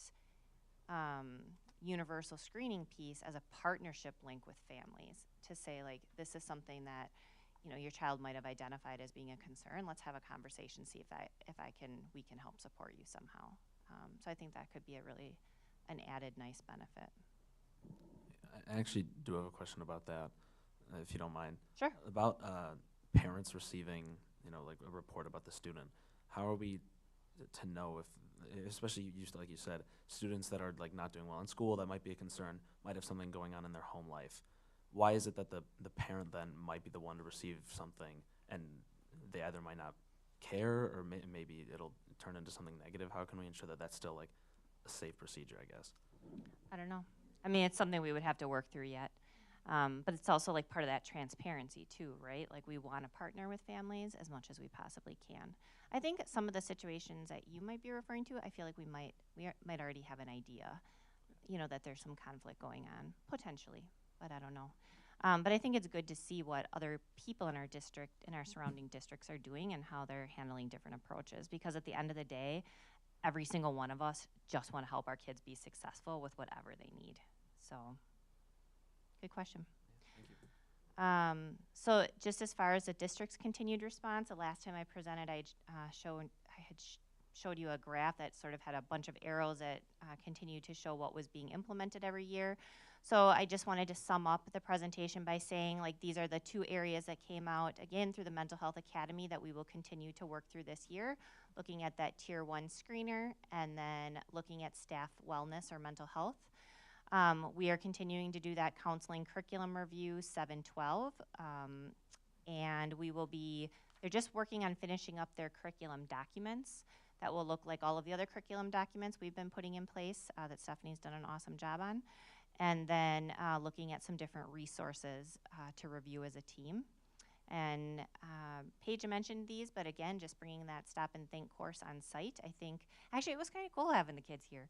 universal screening piece as a partnership link with families to say, like, this is something that, you know, your child might have identified as being a concern. Let's have a conversation, see if we can help support you somehow. So I think that could be an added nice benefit. I actually do have a question about that, if you don't mind. Sure. About parents receiving, you know, like a report about the student. How are we to know if, especially like you said, students that are like not doing well in school, that might be a concern, might have something going on in their home life. Why is it that the parent then might be the one to receive something and they either might not care or maybe it'll turn into something negative? How can we ensure that that's still like a safe procedure, I guess? I don't know. I mean, it's something we would have to work through yet. But it's also like part of that transparency too, right? Like we want to partner with families as much as we possibly can. I think some of the situations that you might be referring to, I feel like we might already have an idea, you know, that there's some conflict going on, potentially, but I don't know. But I think it's good to see what other people in our district, in our surrounding districts are doing and how they're handling different approaches. Because at the end of the day, every single one of us just want to help our kids be successful with whatever they need. So, good question. Thank you. So just as far as the district's continued response, the last time I presented, I had showed you a graph that sort of had a bunch of arrows that continued to show what was being implemented every year. So I just wanted to sum up the presentation by saying, like, these are the 2 areas that came out, again, through the Mental Health Academy that we will continue to work through this year, looking at that Tier 1 screener and then looking at staff wellness or mental health. We are continuing to do that counseling curriculum review 712, and they're just working on finishing up their curriculum documents that will look like all of the other curriculum documents we've been putting in place that Stephanie's done an awesome job on. And then looking at some different resources to review as a team. And Paige mentioned these, but again, just bringing that Stop and Think course on site, I think, actually it was kind of cool having the kids here.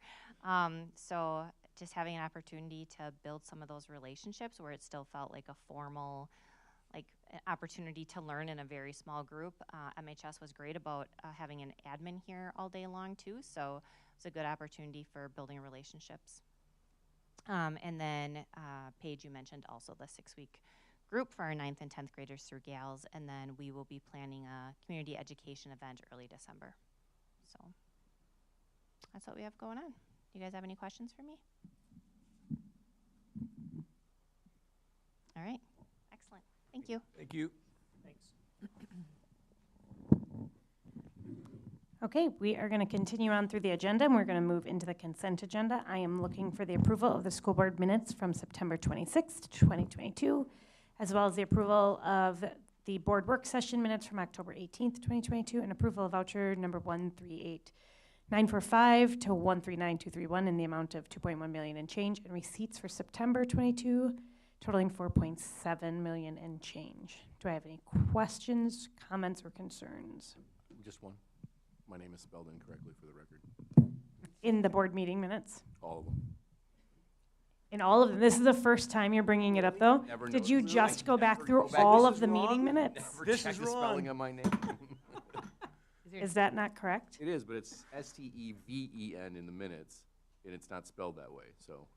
So just having an opportunity to build some of those relationships where it still felt like a formal, like an opportunity to learn in a very small group. MHS was great about having an admin here all day long too, so it's a good opportunity for building relationships. And then Paige, you mentioned also the 6-week group for our 9th and 10th graders through GALS, and then we will be planning a community education event early December. So that's what we have going on. Do you guys have any questions for me? All right, excellent. Thank you. Thank you. Thanks. Okay, we are going to continue on through the agenda, and we're going to move into the consent agenda. I am looking for the approval of the school board minutes from September 26th, 2022, as well as the approval of the board work session minutes from October 18th, 2022, and approval of voucher number 138945 to 139231 in the amount of 2.1 million and change, and receipts for September 22 totaling 4.7 million and change. Do I have any questions, comments, or concerns? Just one. My name is spelled incorrectly for the record. In the board meeting minutes? All of them. In all of them? This is the first time you're bringing it up, though? Never Did you noticed. just go back through This all is of the wrong. meeting minutes? Never This check is the spelling wrong. of my name. Is that not correct? It is, but it's Steven in the minutes, and it's not spelled that way, so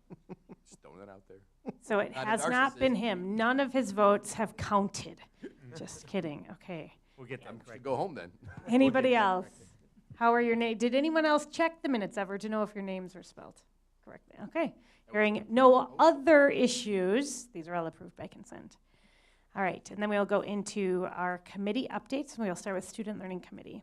just throwing that out there. So it has not been him. None of his votes have counted. Just kidding. Okay. We'll get I them should correct. go home then. Anybody else? How are your names? Did anyone else check the minutes ever to know if your names were spelled correctly? Okay. Hearing no other issues, these are all approved by consent. All right, and then we'll go into our committee updates, and we'll start with Student Learning Committee.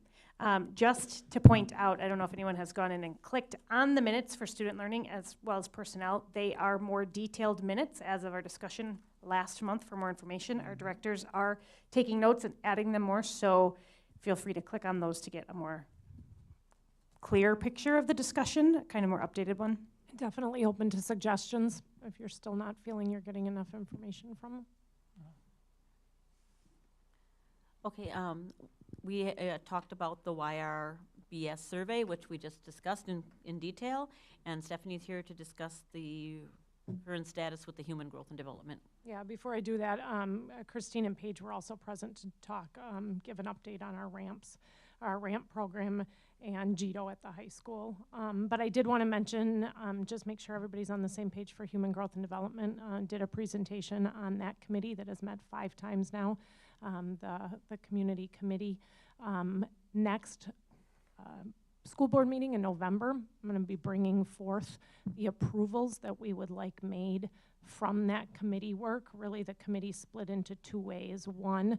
Just to point out, I don't know if anyone has gone in and clicked on the minutes for Student Learning as well as personnel. They are more detailed minutes as of our discussion last month. For more information, our directors are taking notes and adding them more, so feel free to click on those to get a more clear picture of the discussion, kind of more updated one. Definitely open to suggestions if you're still not feeling you're getting enough information from them. Okay, we talked about the YRBS survey, which we just discussed in detail, and Stephanie's here to discuss the current status with the Human Growth and Development Yeah, before I do that, Christine and Paige were also present to talk, give an update on our ramp program and JITO at the high school. But I did want to mention, just make sure everybody's on the same page for human growth and development. Did a presentation on that committee that has met 5 times now, the community committee. Next school board meeting in November, I'm going to be bringing forth the approvals that we would like made from that committee work. Really, the committee split into 2 ways. One,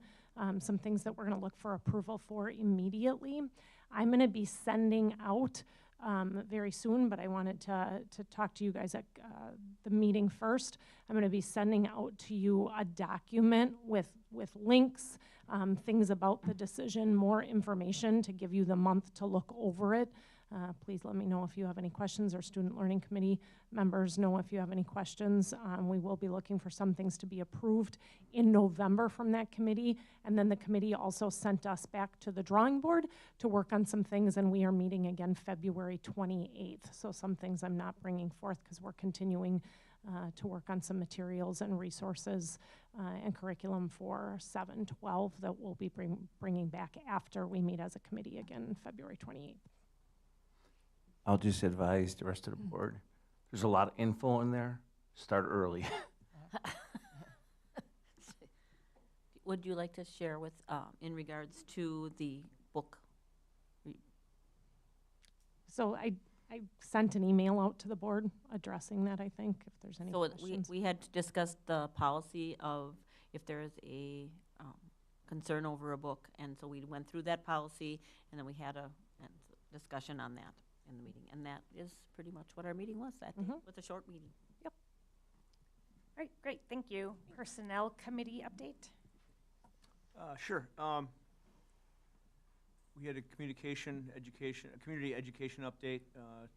some things that we're going to look for approval for immediately. I'm going to be sending out very soon, but I wanted to talk to you guys at the meeting first. I'm going to be sending out to you a document with links, things about the decision, more information to give you the month to look over it. Please let me know if you have any questions, or Student Learning Committee members know if you have any questions. We will be looking for some things to be approved in November from that committee. And then the committee also sent us back to the drawing board to work on some things, and we are meeting again February 28th. So some things I'm not bringing forth because we're continuing to work on some materials and resources and curriculum for 7-12 that we'll be bringing back after we meet as a committee again February 28th. I'll just advise the rest of the board, there's a lot of info in there. Start early. Would you like to share with, in regards to the book? So I sent an email out to the board addressing that, I think, if there's any questions. We had discussed the policy of if there is a concern over a book, and so we went through that policy, and then we had a discussion on that in the meeting, and that is pretty much what our meeting was that day, with a short meeting. Yep. All right, great, thank you. Personnel committee update? Sure. We had a community education update,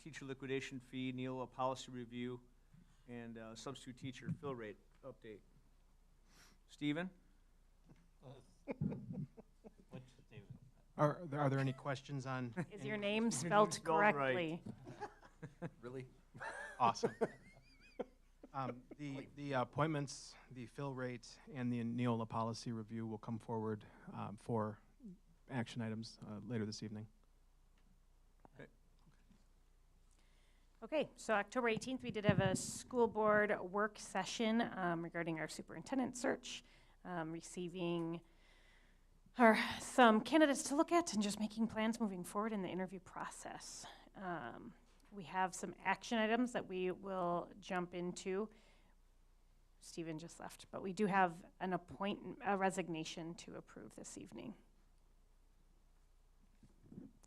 teacher liquidation fee, NEOLA policy review, and substitute teacher fill rate update. Stephen? Are there any questions on? Is your name spelled correctly? Really? Awesome. The appointments, the fill rate, and the NEOLA policy review will come forward for action items later this evening. Okay, so October 18th, we did have a school board work session regarding our superintendent search, receiving some candidates to look at and just making plans moving forward in the interview process. We have some action items that we will jump into. Stephen just left, but we do have a resignation to approve this evening.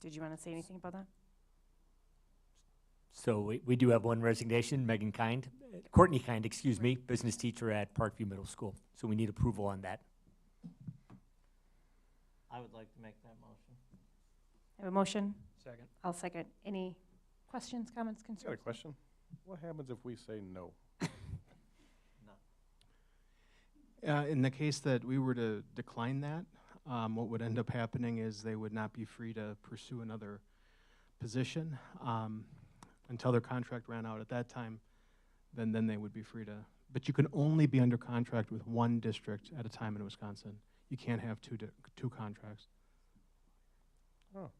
Did you want to say anything about that? So we do have one resignation, Courtney Kind, excuse me, business teacher at Parkview Middle School. So we need approval on that. I would like to make that motion. I have a motion. Second. I'll second. Any questions, comments, I got a concerns? question. What happens if we say no? In the case that we were to decline that, what would end up happening is they would not be free to pursue another position until their contract ran out. At that time, then they would be free to. But you can only be under contract with one district at a time in Wisconsin. You can't have two contracts. Oh.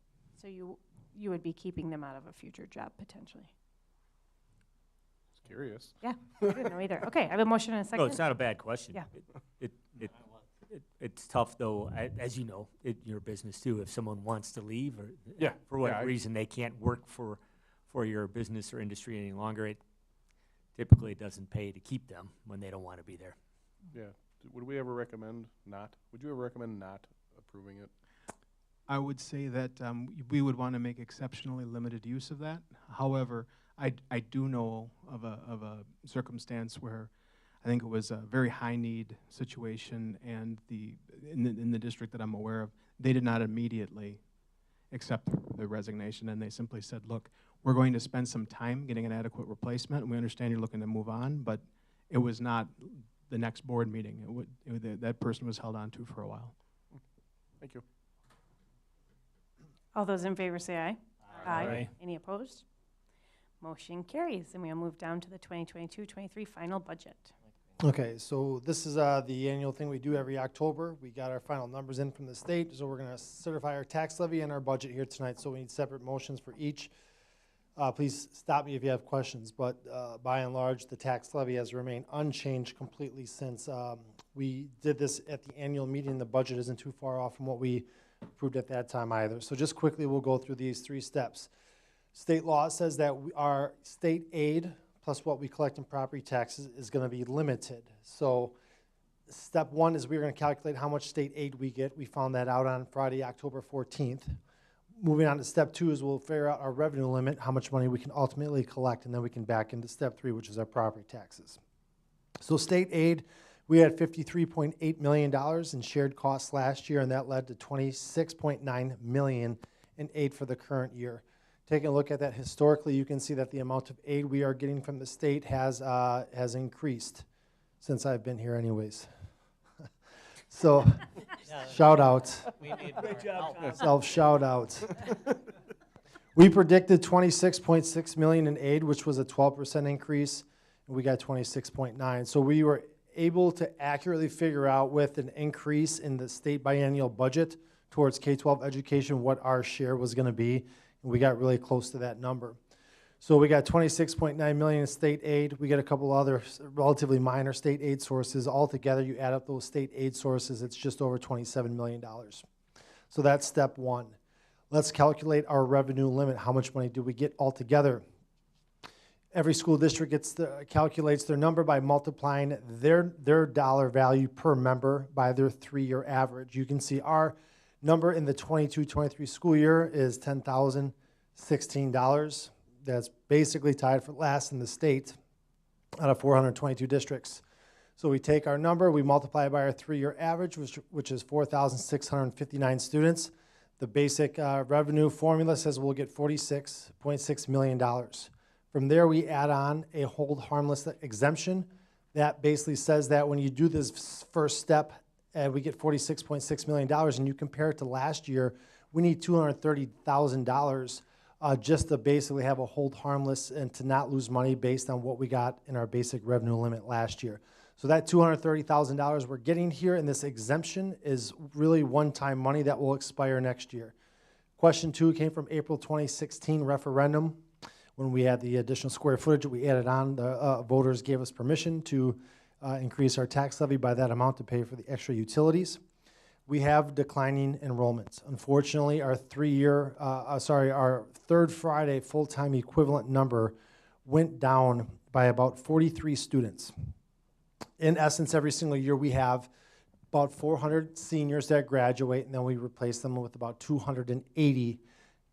So you would be keeping them out of a future job potentially? Just curious. Yeah, I didn't know either. Okay, I have a motion and a second. No, it's not a bad question. Yeah. It's tough, though, as you know, your business, too. If someone wants to leave, or Yeah, for whatever reason they can't work for your business or industry any longer, it typically doesn't pay to keep them when they don't want to be there. Yeah. Would we ever recommend not? Would you ever recommend not approving it? I would say that we would want to make exceptionally limited use of that. However, I do know of a circumstance where I think it was a very high need situation, and in the district that I'm aware of, they did not immediately accept the resignation, and they simply said, look, we're going to spend some time getting an adequate replacement, and we understand you're looking to move on, but it was not the next board meeting. That person was held on to for a while. Thank you. All those in favor say aye. Aye. Any opposed? Motion carries, and we'll move down to the 2022-23 final budget. Okay, so this is the annual thing we do every October. We got our final numbers in from the state, so we're going to certify our tax levy and our budget here tonight, so we need separate motions for each. Please stop me if you have questions, but by and large, the tax levy has remained unchanged completely since we did this at the annual meeting. The budget isn't too far off from what we approved at that time either. So just quickly, we'll go through these 3 steps. State law says that our state aid plus what we collect in property taxes is going to be limited. So step 1 is we're going to calculate how much state aid we get. We found that out on Friday, October 14th. Moving on to step 2 is we'll figure out our revenue limit, how much money we can ultimately collect, and then we can back into step 3, which is our property taxes. So state aid, we had $53.8 million in shared costs last year, and that led to $26.9 million in aid for the current year. Taking a look at that historically, you can see that the amount of aid we are getting from the state has increased since I've been here anyways. So, shout out. We need Great job, Tom. Self shout out. We predicted $26.6 million in aid, which was a 12% increase, and we got 26.9. So we were able to accurately figure out with an increase in the state biennial budget towards K-12 education what our share was going to be. And we got really close to that number. So we got $26.9 million in state aid. We got a couple other relatively minor state aid sources. Altogether, you add up those state aid sources, it's just over $27 million. So that's step 1. Let's calculate our revenue limit. How much money do we get altogether? Every school district calculates their number by multiplying their dollar value per member by their 3-year average. You can see our number in the 22-23 school year is $10,016. That's basically tied for last in the state out of 422 districts. So we take our number, we multiply it by our 3-year average, which is 4,659 students. The basic revenue formula says we'll get $46.6 million. From there, we add on a hold harmless exemption. That basically says that when you do this first step, we get $46.6 million, and you compare it to last year, we need $230,000 just to basically have a hold harmless and to not lose money based on what we got in our basic revenue limit last year. So that $230,000 we're getting here in this exemption is really one-time money that will expire next year. Question 2 came from April 2016 referendum. When we had the additional square footage that we added on, the voters gave us permission to increase our tax levy by that amount to pay for the extra utilities. We have declining enrollments. Unfortunately, our our third Friday full-time equivalent number went down by about 43 students. In essence, every single year we have about 400 seniors that graduate, and then we replace them with about 280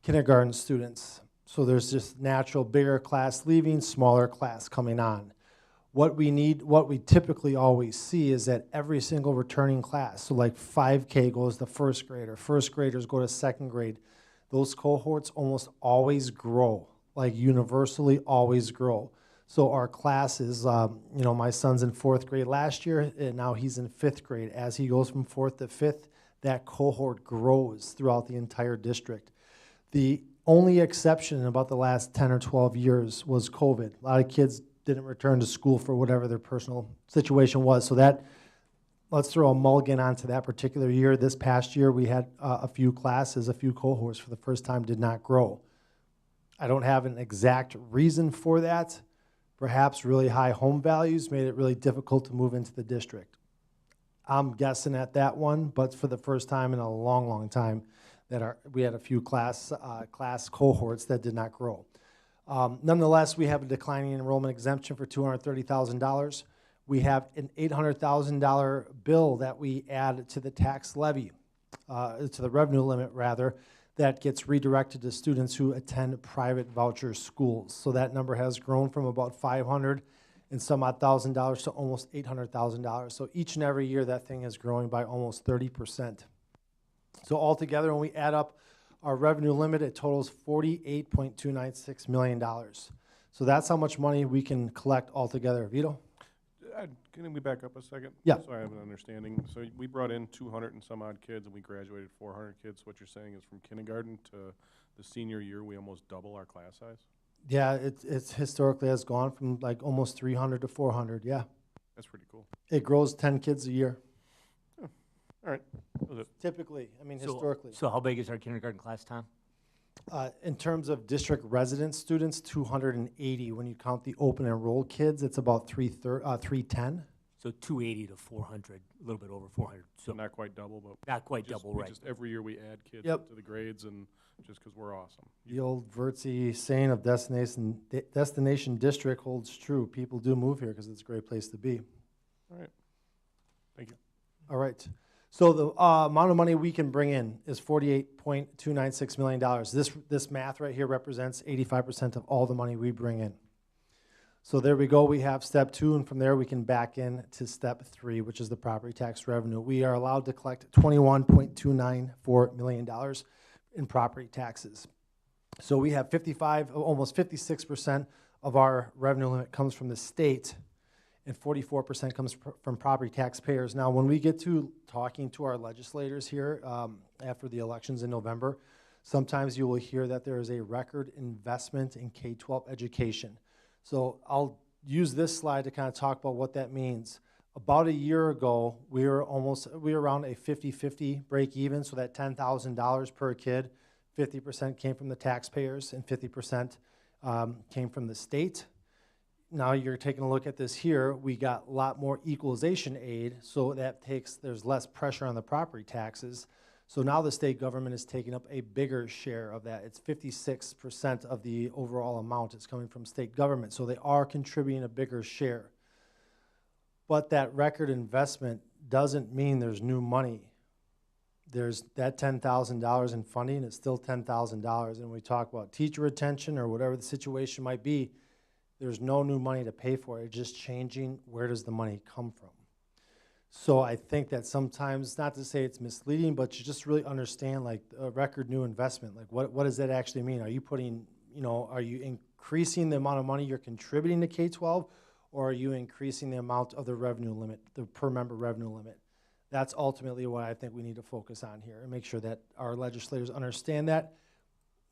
kindergarten students. So there's just natural bigger class leaving, smaller class coming on. What we typically always see is that every single returning class, so like 5K goes to first grader, first graders go to second grade, those cohorts almost always grow, like universally always grow. So our classes, my son's in 4th grade last year, and now he's in 5th grade. As he goes from 4th to 5th, that cohort grows throughout the entire district. The only exception in about the last 10 or 12 years was COVID. A lot of kids didn't return to school for whatever their personal situation was. So let's throw a mulligan onto that particular year. This past year, we had a few classes, a few cohorts for the first time did not grow. I don't have an exact reason for that. Perhaps really high home values made it really difficult to move into the district. I'm guessing at that one, but for the first time in a long, long time, we had a few class cohorts that did not grow. Nonetheless, we have a declining enrollment exemption for $230,000. We have an $800,000 bill that we add to the tax levy, to the revenue limit rather, that gets redirected to students who attend private voucher schools. So that number has grown from about $500 and some odd $1,000 to almost $800,000. So each and every year that thing is growing by almost 30%. So altogether, when we add up our revenue limit, it totals $48.296 million. So that's how much money we can collect altogether. Vito? Can we back up a second? Yeah. So I have an understanding. So we brought in 200 and some odd kids, and we graduated 400 kids. What you're saying is from kindergarten to the senior year, we almost double our class size? Yeah, it's historically has gone from like almost 300 to 400, yeah. That's pretty cool. It grows 10 kids a year. All right. Typically, I mean, So- historically. So how big is our kindergarten class, Tom? In terms of district resident students, 280. When you count the open enrolled kids, it's about 310. So 280 to 400, a little bit over 400. So not quite double, but not quite just, double, right? Just every year we add kids Yep. to the grades, and just because we're awesome. The old Vertsy saying of destination district holds true. People do move here because it's a great place to be. All right. Thank you. All right. So the amount of money we can bring in is $48.296 million. This math right here represents 85% of all the money we bring in. So there we go. We have step 2, and from there we can back in to step 3, which is the property tax revenue. We are allowed to collect $21.294 million in property taxes. So we have almost 56% of our revenue limit comes from the state, and 44% comes from property taxpayers. Now, when we get to talking to our legislators here after the elections in November, sometimes you will hear that there is a record investment in K-12 education. So I'll use this slide to kind of talk about what that means. About a year ago, we were around a 50-50 break even, so that $10,000 per kid, 50% came from the taxpayers and 50% came from the state. Now you're taking a look at this here, we got a lot more equalization aid, so there's less pressure on the property taxes. So now the state government is taking up a bigger share of that. It's 56% of the overall amount is coming from state government, so they are contributing a bigger share. But that record investment doesn't mean there's new money. There's that $10,000 in funding, it's still $10,000, and we talk about teacher retention or whatever the situation might be, there's no new money to pay for it. It's just changing where does the money come from. So I think that sometimes, not to say it's misleading, but you just really understand like a record new investment. Like what does that actually mean? Are you putting, are you increasing the amount of money you're contributing to K-12, or are you increasing the amount of the revenue limit, the per member revenue limit? That's ultimately what I think we need to focus on here and make sure that our legislators understand that,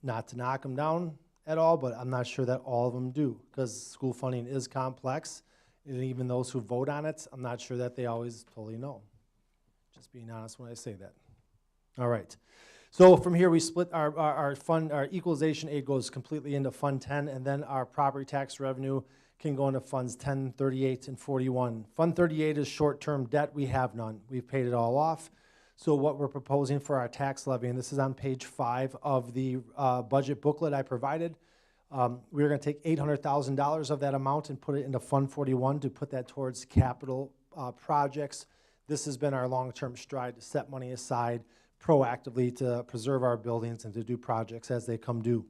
not to knock them down at all, but I'm not sure that all of them do, because school funding is complex. And even those who vote on it, I'm not sure that they always totally know. Just being honest when I say that. All right. So from here, we split our equalization aid goes completely into Fund 10, and then our property tax revenue can go into Funds 10, 38, and 41. Fund 38 is short-term debt. We have none. We've paid it all off. So what we're proposing for our tax levy, and this is on page 5 of the budget booklet I provided, we're going to take $800,000 of that amount and put it into Fund 41 to put that towards capital projects. This has been our long-term stride to set money aside proactively to preserve our buildings and to do projects as they come due.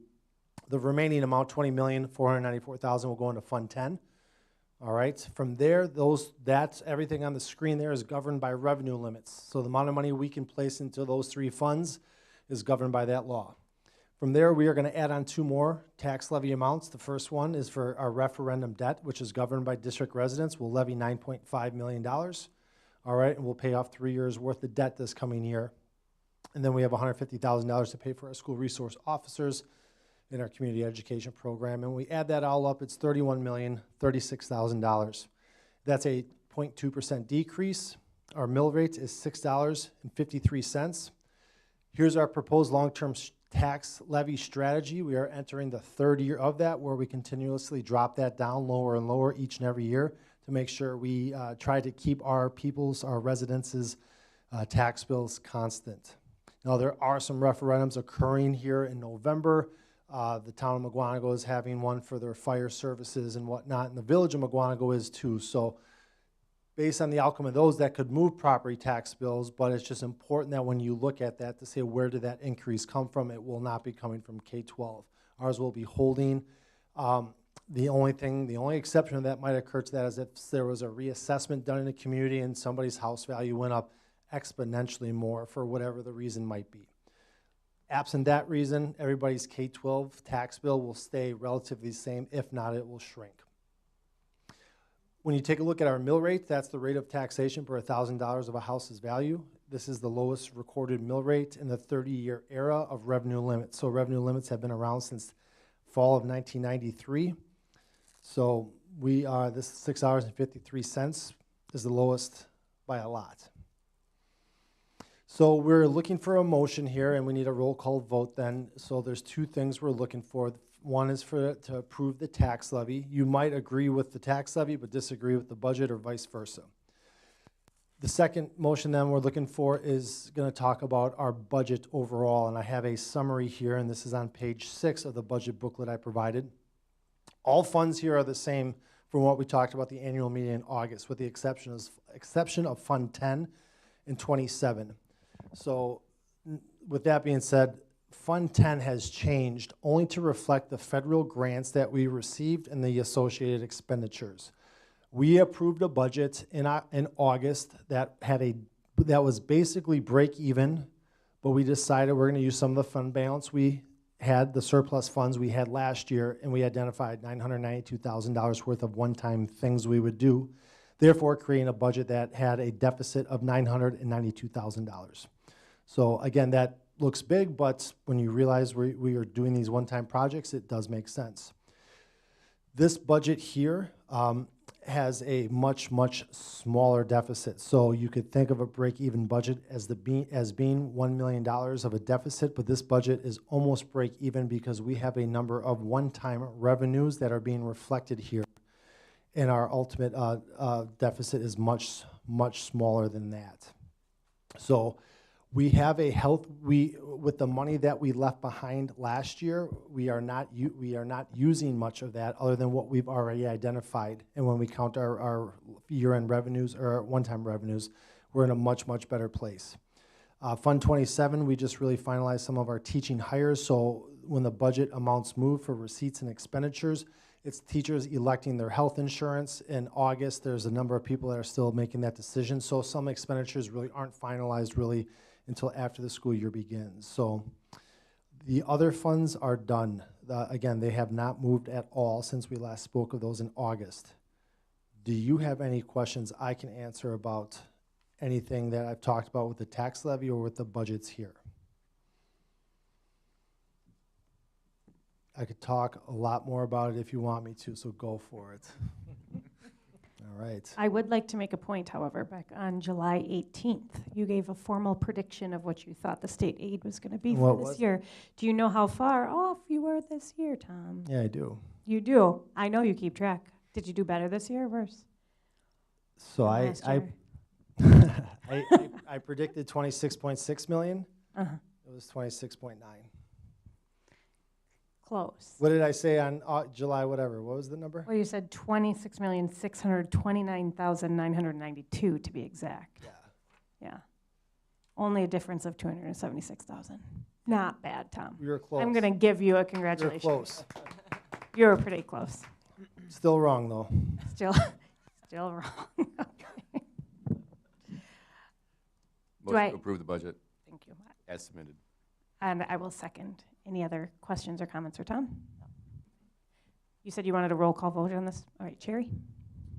The remaining amount, $20,494,000, will go into Fund 10. All right. From there, that's everything on the screen there is governed by revenue limits. So the amount of money we can place into those 3 funds is governed by that law. From there, we are going to add on 2 more tax levy amounts. The first one is for our referendum debt, which is governed by district residents. We'll levy $9.5 million. All right, and we'll pay off 3 years' worth of debt this coming year. And then we have $150,000 to pay for our school resource officers in our community education program. And we add that all up, it's $31,036,000. That's a 0.2% decrease. Our mill rate is $6.53. Here's our proposed long-term tax levy strategy. We are entering the 3rd year of that, where we continuously drop that down lower and lower each and every year to make sure we try to keep our residences' tax bills constant. Now, there are some referendums occurring here in November. The town of Mukwonago is having one for their fire services and whatnot, and the village of Mukwonago is too. So based on the outcome of those, that could move property tax bills, but it's just important that when you look at that to say where did that increase come from, it will not be coming from K-12. Ours will be holding. The only exception that might occur to that is if there was a reassessment done in a community and somebody's house value went up exponentially more for whatever the reason might be. Absent that reason, everybody's K-12 tax bill will stay relatively the same. If not, it will shrink. When you take a look at our mill rate, that's the rate of taxation per $1,000 of a house's value. This is the lowest recorded mill rate in the 30-year era of revenue limits. So revenue limits have been around since fall of 1993. So this is $6.53 is the lowest by a lot. So we're looking for a motion here, and we need a roll call vote then. So there's two things we're looking for. One is to approve the tax levy. You might agree with the tax levy but disagree with the budget, or vice versa. The second motion then we're looking for is going to talk about our budget overall, and I have a summary here, and this is on page 6 of the budget booklet I provided. All funds here are the same from what we talked about the annual meeting in August, with the exception of Fund 10 and 27. So with that being said, Fund 10 has changed only to reflect the federal grants that we received and the associated expenditures. We approved a budget in August that was basically break even, but we decided we're going to use some of the fund balance we had, the surplus funds we had last year, and we identified $992,000 worth of one-time things we would do, therefore creating a budget that had a deficit of $992,000. So again, that looks big, but when you realize we are doing these one-time projects, it does make sense. This budget here has a much, much smaller deficit. So you could think of a break-even budget as being $1 million of a deficit, but this budget is almost break-even because we have a number of one-time revenues that are being reflected here. And our ultimate deficit is much, much smaller than that. So we have with the money that we left behind last year, we are not using much of that other than what we've already identified. And when we count our year-end revenues or one-time revenues, we're in a much, much better place. Fund 27, we just really finalized some of our teaching hires. So when the budget amounts move for receipts and expenditures, it's teachers electing their health insurance. In August, there's a number of people that are still making that decision. So some expenditures really aren't finalized really until after the school year begins. So the other funds are done. Again, they have not moved at all since we last spoke of those in August. Do you have any questions I can answer about anything that I've talked about with the tax levy or with the budgets here? I could talk a lot more about it if you want me to, so go for it. All right. I would like to make a point, however. Back on July 18th, you gave a formal prediction of what you thought the state aid was going to be for this year. Do you know how far off you were this year, Tom? Yeah, I do. You do? I know you keep track. Did you do better this year or worse? So I predicted 26.6 million. Uh-huh. It was 26.9. Close. What did I say on July whatever? What was the number? Well, you said 26,629,992 to be exact. Yeah. Yeah. Only a difference of 276,000. Not bad, Tom. We were close. I'm going to give you a congratulations. We were close. You were pretty close. Still wrong, though. Still wrong. Okay. Motion to approve the budget. Thank you. As submitted. And I will second. Any other questions or comments for Tom? No. You said you wanted a roll call vote on this? All right, Cherry?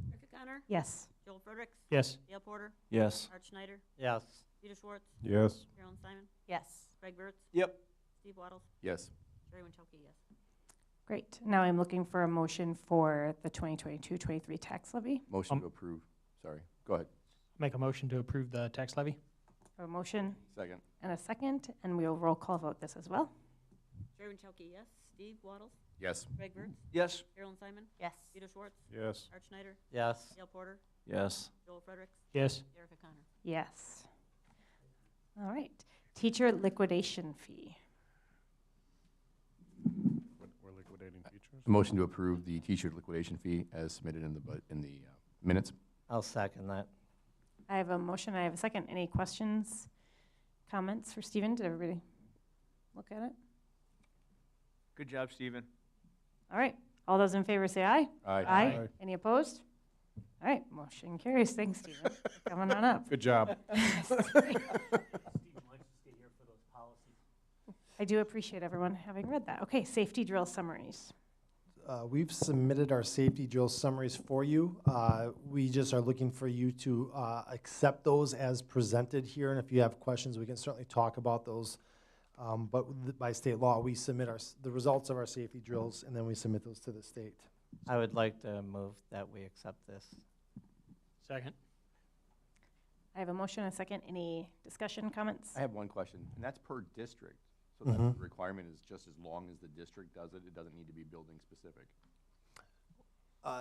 Erica Connor? Yes. Joel Fredericks? Yes. Dale Porter? Yes. Art Schneider? Yes. Peter Schwartz? Yes. Carolyn Simon? Yes. Greg Wirtz? Yep. Steve Waddles? Yes. Jerry Winchowski, yes. Great. Now I'm looking for a motion for the 2022-23 tax levy. Motion to approve. Sorry. Go ahead. Make a motion to approve the tax levy. A motion Second. and a second, and we'll roll call vote this as well. Jerry Winchowski, yes. Steve Waddles? Yes. Greg Wirtz? Yes. Carolyn Simon? Yes. Peter Schwartz? Yes. Art Schneider? Yes. Dale Porter? Yes. Joel Fredericks? Yes. Erica Connor? Yes. All right. Teacher liquidation fee. We're liquidating teachers. Motion to approve the teacher liquidation fee as submitted in the minutes. I'll second that. I have a motion. I have a second. Any questions, comments for Stephen? Did everybody look at it? Good job, Stephen. All right. All those in favor say aye. Aye. Aye. Any opposed? All right. Motion carries. Thanks, Stephen. Coming on up. Good job. I do appreciate everyone having read that. Okay, safety drill summaries. We've submitted our safety drill summaries for you. We just are looking for you to accept those as presented here, and if you have questions, we can certainly talk about those. But by state law, we submit the results of our safety drills, and then we submit those to the state. I would like to move that we accept this. Second. I have a motion and a second. Any discussion, comments? I have one question, and that's per district. So that Mhm. requirement is just as long as the district does it, it doesn't need to be building specific.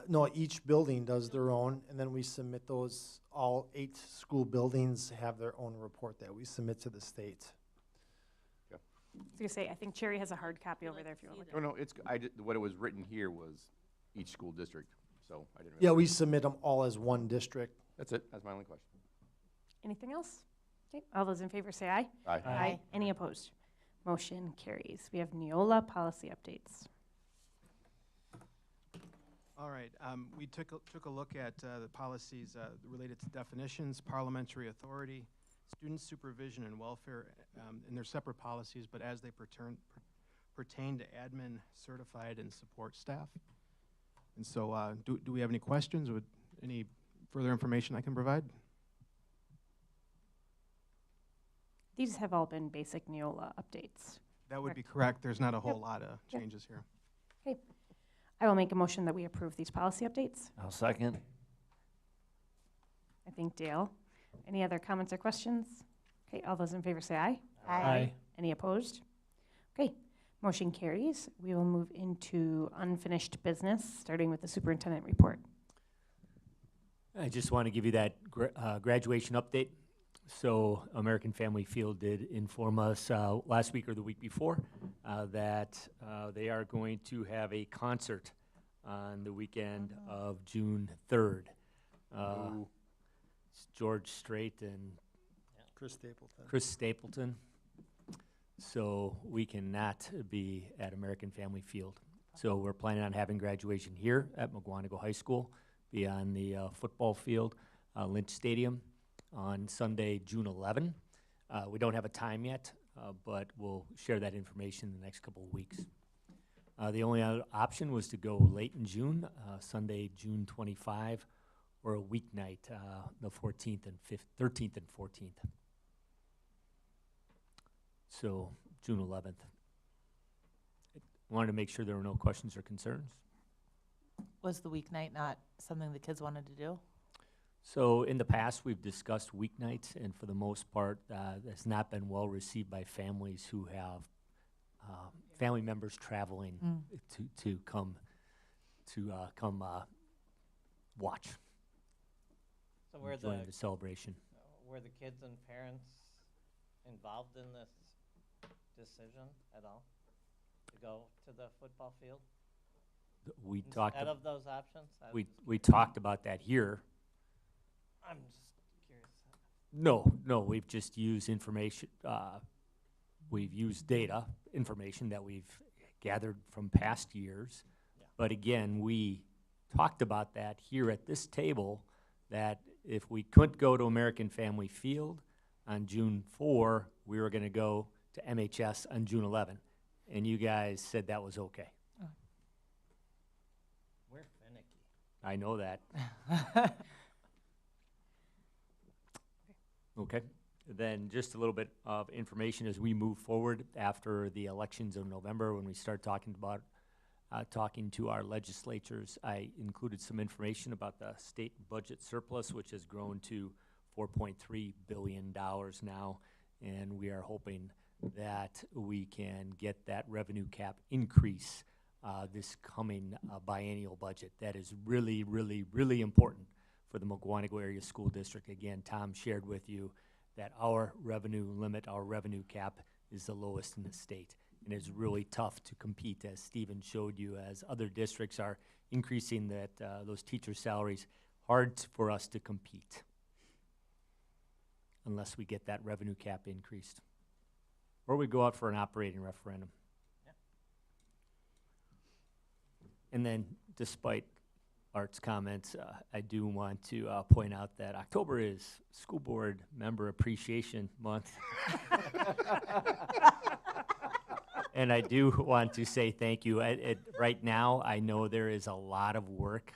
No, each building does their own, and then we submit those, all 8 school buildings have their own report that we submit to the state. I was gonna say, I think Cherry has a hard copy over there if you want to look. No, no, what it was written here was each school district, so I didn't. Yeah, we submit them all as one district. That's it, that's my only question. Anything else? Okay, all those in favor say aye. Aye. Aye. Any opposed? Motion carries. We have Neola policy updates. All right, we took a look at the policies related to definitions, parliamentary authority, student supervision and welfare, and they're separate policies, but as they pertain to admin, certified, and support staff. And so do we have any questions or any further information I can provide? These have all been basic Neola updates. That would be correct. There's not a whole lot of changes here. Okay. I will make a motion that we approve these policy updates. I'll second. I think Dale. Any other comments or questions? Okay, all those in favor say aye. Aye. Any opposed? Okay, motion carries. We will move into unfinished business, starting with the superintendent report. I just want to give you that graduation update. So American Family Field did inform us last week or the week before that they are going to have a concert on the weekend of June 3rd. It's George Strait and Chris Stapleton. So we cannot be at American Family Field. So we're planning on having graduation here at Mukwonago High School, be on the football field, Lynch Stadium, on Sunday, June 11. We don't have a time yet, but we'll share that information in the next couple of weeks. The only other option was to go late in June, Sunday, June 25, or a weeknight, the 13th and 14th. So June 11th. Wanted to make sure there were no questions or concerns. Was the weeknight not something the kids wanted to do? So in the past, we've discussed weeknights, and for the most part, that's not been well received by families who have family members traveling to come watch. So were enjoy the celebration. Were the kids and parents involved in this decision at all to go to the football field? We talked. Instead of those options. We talked about that here. I'm just curious. No, we've just used information, we've used data, information that we've gathered from past years. Yeah. But again, we talked about that here at this table, that if we couldn't go to American Family Field on June 4, we were gonna go to MHS on June 11. And you guys said that was okay. We're finicky. I know that. Okay, then just a little bit of information as we move forward after the elections of November, when we start talking about, talking to our legislatures. I included some information about the state budget surplus, which has grown to $4.3 billion now, and we are hoping that we can get that revenue cap increase this coming biennial budget. That is really, really, really important for the Mukwonago Area School District. Again, Tom shared with you that our revenue limit, our revenue cap, is the lowest in the state. And it's really tough to compete, as Stephen showed you, as other districts are increasing that those teacher salaries. Hard for us to compete unless we get that revenue cap increased. Or we go out for an operating referendum. Yeah. And then, despite Art's comments, I do want to point out that October is School Board Member Appreciation Month. And I do want to say thank you. Right now, I know there is a lot of work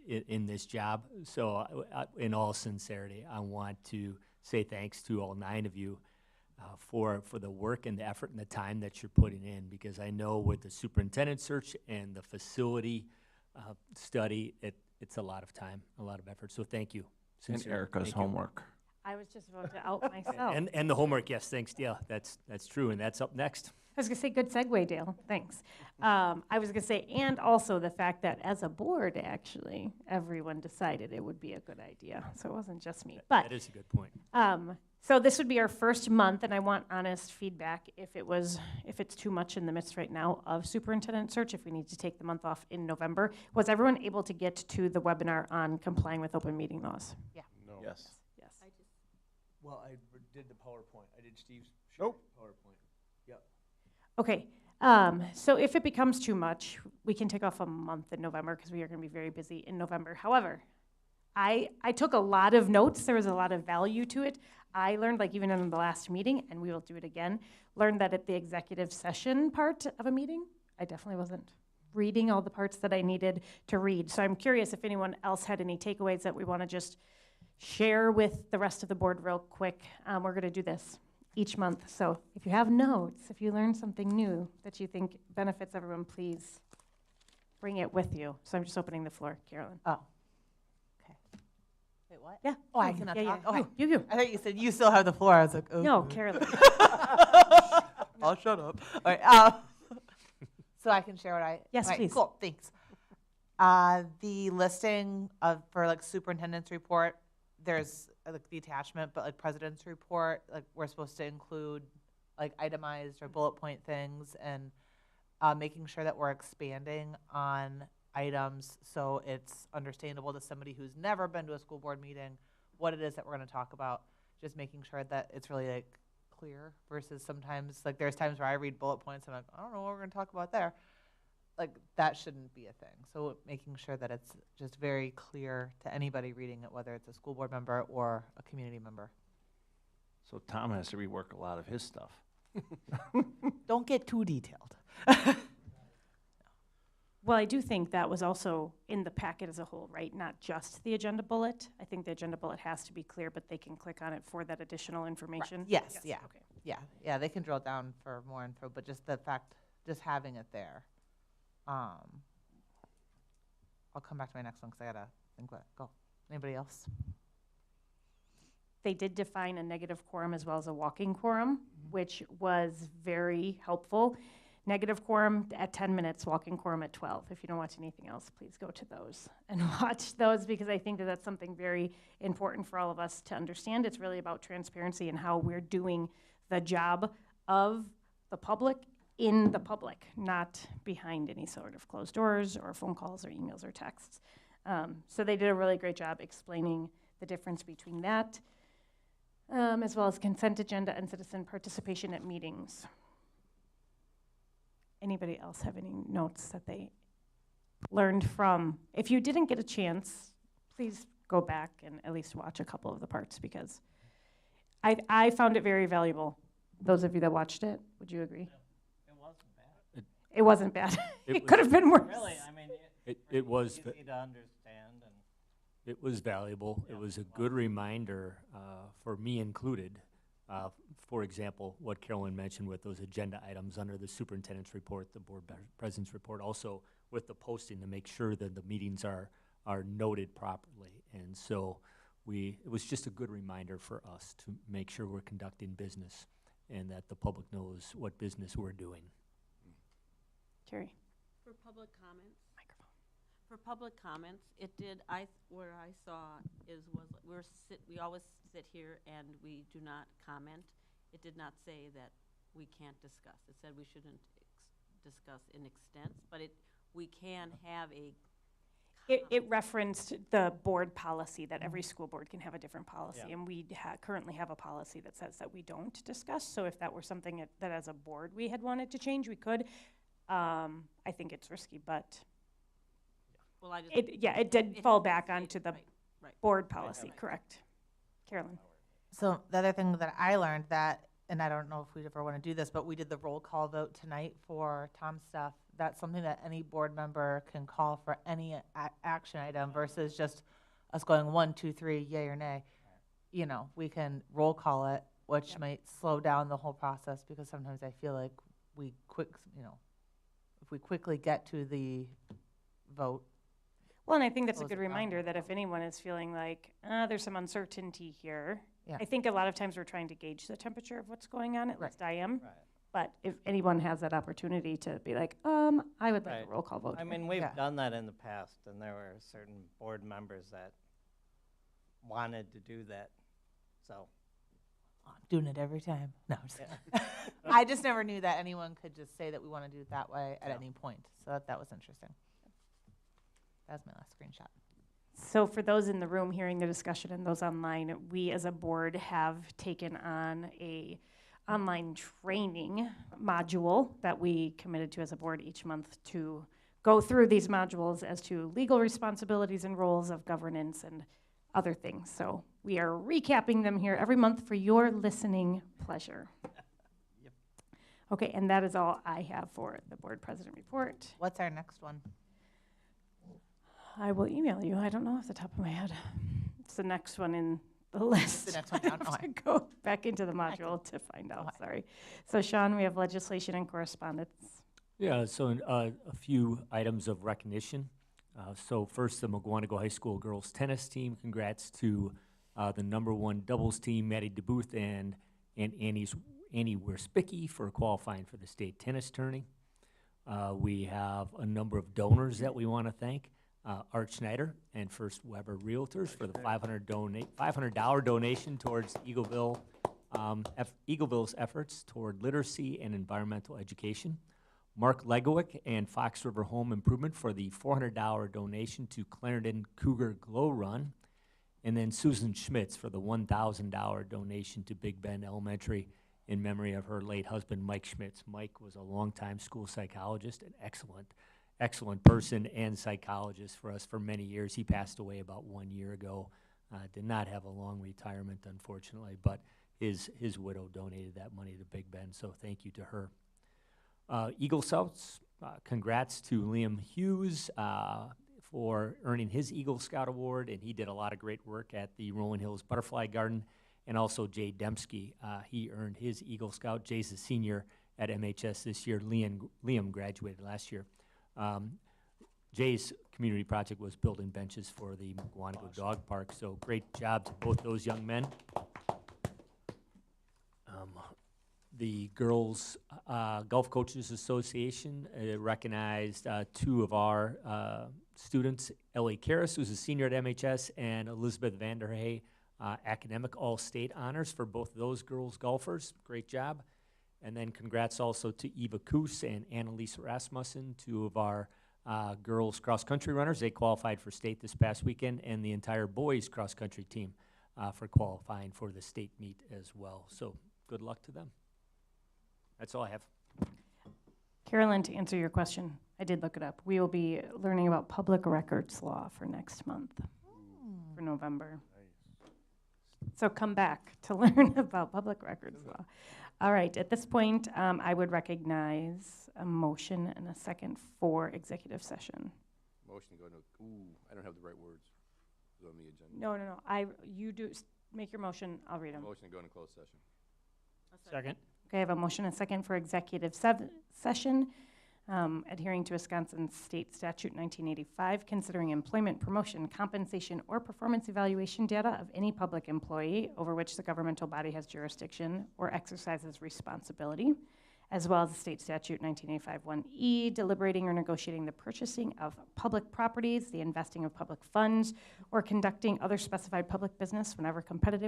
in this job. So in all sincerity, I want to say thanks to all 9 of you for the work and the effort and the time that you're putting in, because I know with the superintendent search and the facility study, it's a lot of time, a lot of effort. So thank you. And Erica's homework. I was just about to out myself. And the homework, yes, thanks, Dale. That's true, and that's up next. I was going to say, good segue, Dale. Thanks. I was going to say, and also the fact that as a board, actually, everyone decided it would be a good idea. So it wasn't just me. But That is a good point. so this would be our first month, and I want honest feedback if it's too much in the midst right now of superintendent search, if we need to take the month off in November. Was everyone able to get to the webinar on complying with open meeting laws? Yeah. No. Yes. Yes. Well, I did the PowerPoint. I did Steve's Nope. PowerPoint. Yep. Okay. So if it becomes too much, we can take off a month in November because we are going to be very busy in November. However, I took a lot of notes. There was a lot of value to it. I learned, like even in the last meeting, and we will do it again, learned that at the executive session part of a meeting, I definitely wasn't reading all the parts that I needed to read. So I'm curious if anyone else had any takeaways that we want to just share with the rest of the board real quick. We're going to do this each month. So if you have notes, if you learn something new that you think benefits everyone, please bring it with you. So I'm just opening the floor. Carolyn. Oh. Okay. Wait, what? Yeah. Oh, I cannot Yeah, talk? yeah. Okay. You. I thought you said you still have the floor. I was like, oh. No, Carolyn. I'll shut up. All right. So I can share what I. Yes, all right, please. Cool. Thanks. The listing for like superintendent's report, there's like the attachment, but like president's report, like we're supposed to include like itemized or bullet point things, and making sure that we're expanding on items so it's understandable to somebody who's never been to a school board meeting what it is that we're going to talk about. Just making sure that it's really like clear versus sometimes like there's times where I read bullet points and I'm like, I don't know what we're going to talk about there. Like that shouldn't be a thing. So making sure that it's just very clear to anybody reading it, whether it's a school board member or a community member. So Tom has to rework a lot of his stuff. Don't get too detailed. Well, I do think that was also in the packet as a whole, right? Not just the agenda bullet. I think the agenda bullet has to be clear, but they can click on it for that additional information. Right. Yes, yeah. Okay. Yeah, they can drill down for more info, but just the fact, just having it there. I'll come back to my next one because I gotta think about it. Go. Anybody else? They did define a negative quorum as well as a walking quorum, which was very helpful. Negative quorum at 10 minutes, walking quorum at 12. If you don't watch anything else, please go to those and watch those, because I think that that's something very important for all of us to understand. It's really about transparency and how we're doing the job of the public in the public, not behind any sort of closed doors or phone calls or emails or texts. So they did a really great job explaining the difference between that, as well as consent agenda and citizen participation at meetings. Anybody else have any notes that they learned from? If you didn't get a chance, please go back and at least watch a couple of the parts, because I found it very valuable. Those of you that watched it, would you agree? It wasn't bad. It wasn't bad. It could have been worse. Really, I mean, It was. easy to understand, and It was valuable. It was a good reminder for me included. For example, what Carolyn mentioned with those agenda items under the superintendent's report, the board president's report, also with the posting to make sure that the meetings are noted properly. And so it was just a good reminder for us to make sure we're conducting business and that the public knows what business we're doing. Terry. For public comments. For public comments, it did, where I saw we always sit here and we do not comment. It did not say that we can't discuss. It said we shouldn't discuss in extent, but we can have a. It referenced the board policy that every school board can have a different policy, and we currently have a policy that says that we don't discuss. So if that were something that as a board we had wanted to change, we could. I think it's risky, but. Well, it did fall back onto the board policy, correct. Carolyn. So the other thing that I learned and I don't know if we'd ever want to do this, but we did the roll call vote tonight for Tom's stuff. That's something that any board member can call for any action item versus just us going 1, 2, 3, yay or nay. You know, we can roll call it, which might slow down the whole process, because sometimes I feel like if we quickly get to the vote. Well, and I think that's a good reminder that if anyone is feeling like there's some uncertainty here, Yeah. I think a lot of times we're trying to gauge the temperature of what's going on, at Right. least I am. Right. But if anyone has that opportunity to be like, I would like Right. a roll call vote. I here." mean, we've Yeah. done that in the past, and there were certain board members that wanted to do that, so. I'm doing it every time. No, I'm just Yeah. kidding. I just never knew that anyone could just say that we want to do it that way at Yeah. any point. So that was interesting. That was my last screenshot. So for those in the room hearing the discussion and those online, we as a board have taken on a online training module that we committed to as a board each month to go through these modules as to legal responsibilities and roles of governance and other things. So we are recapping them here every month for your listening pleasure. Yep. Okay, and that is all I have for the board president report. What's our next one? I will email you. I don't know off the top of my head. It's the next one in the list. The next one I down? have to Okay. go back into the module to find out, Okay. sorry. So Sean, we have legislation and correspondence. Yeah, so a few items of recognition. So first, the Mukwonago High School girls tennis team. Congrats to the #1 doubles team, Maddie DeBooth and Annie Werspicki for qualifying for the state tennis tourney. We have a number of donors that we want to thank. Art Schneider and First Weber Realtors for the $500 donation towards Eagleville's efforts toward literacy and environmental education. Mark Legowick and Fox River Home Improvement for the $400 donation to Clarendon Cougar Glow Run. And then Susan Schmitz for the $1,000 donation to Big Bend Elementary in memory of her late husband, Mike Schmitz. Mike was a longtime school psychologist, an excellent person and psychologist for us for many years. He passed away about 1 year ago. Did not have a long retirement, unfortunately, but his widow donated that money to Big Bend, so thank you to her. Eagle Scouts, congrats to Liam Hughes for earning his Eagle Scout Award, and he did a lot of great work at the Rolling Hills Butterfly Garden, and also Jay Dembski. He earned his Eagle Scout. Jay's a senior at MHS this year. Liam graduated last year. Jay's community project was building benches for the Mukwonago Dog Park, so great job to both those young men. The Girls Golf Coaches Association recognized two of our students, Ellie Karras, who's a senior at MHS, and Elizabeth Vanderhey, academic all-state honors for both of those girls golfers. Great job. And then congrats also to Eva Koos and Annalise Rasmussen, two of our girls cross-country runners. They qualified for state this past weekend, and the entire boys cross-country team for qualifying for the state meet as well. So good luck to them. That's all I have. Carolyn, to answer your question, I did look it up. We will be learning about public records law for next month, for November. So come back to learn about public records law. All right, at this point, I would recognize a motion and a second for executive session. Motion to go into, I don't have the right words on the agenda. No. You do, make your motion, I'll read them. Motion to go into closed session. Second. Okay, I have a motion and a second for executive session, adhering to Wisconsin State Statute 1985, considering employment, promotion, compensation, or performance evaluation data of any public employee over which the governmental body has jurisdiction or exercises responsibility, as well as the State Statute 1985-1E, deliberating or negotiating the purchasing of public properties, the investing of public funds, or conducting other specified public business whenever competitive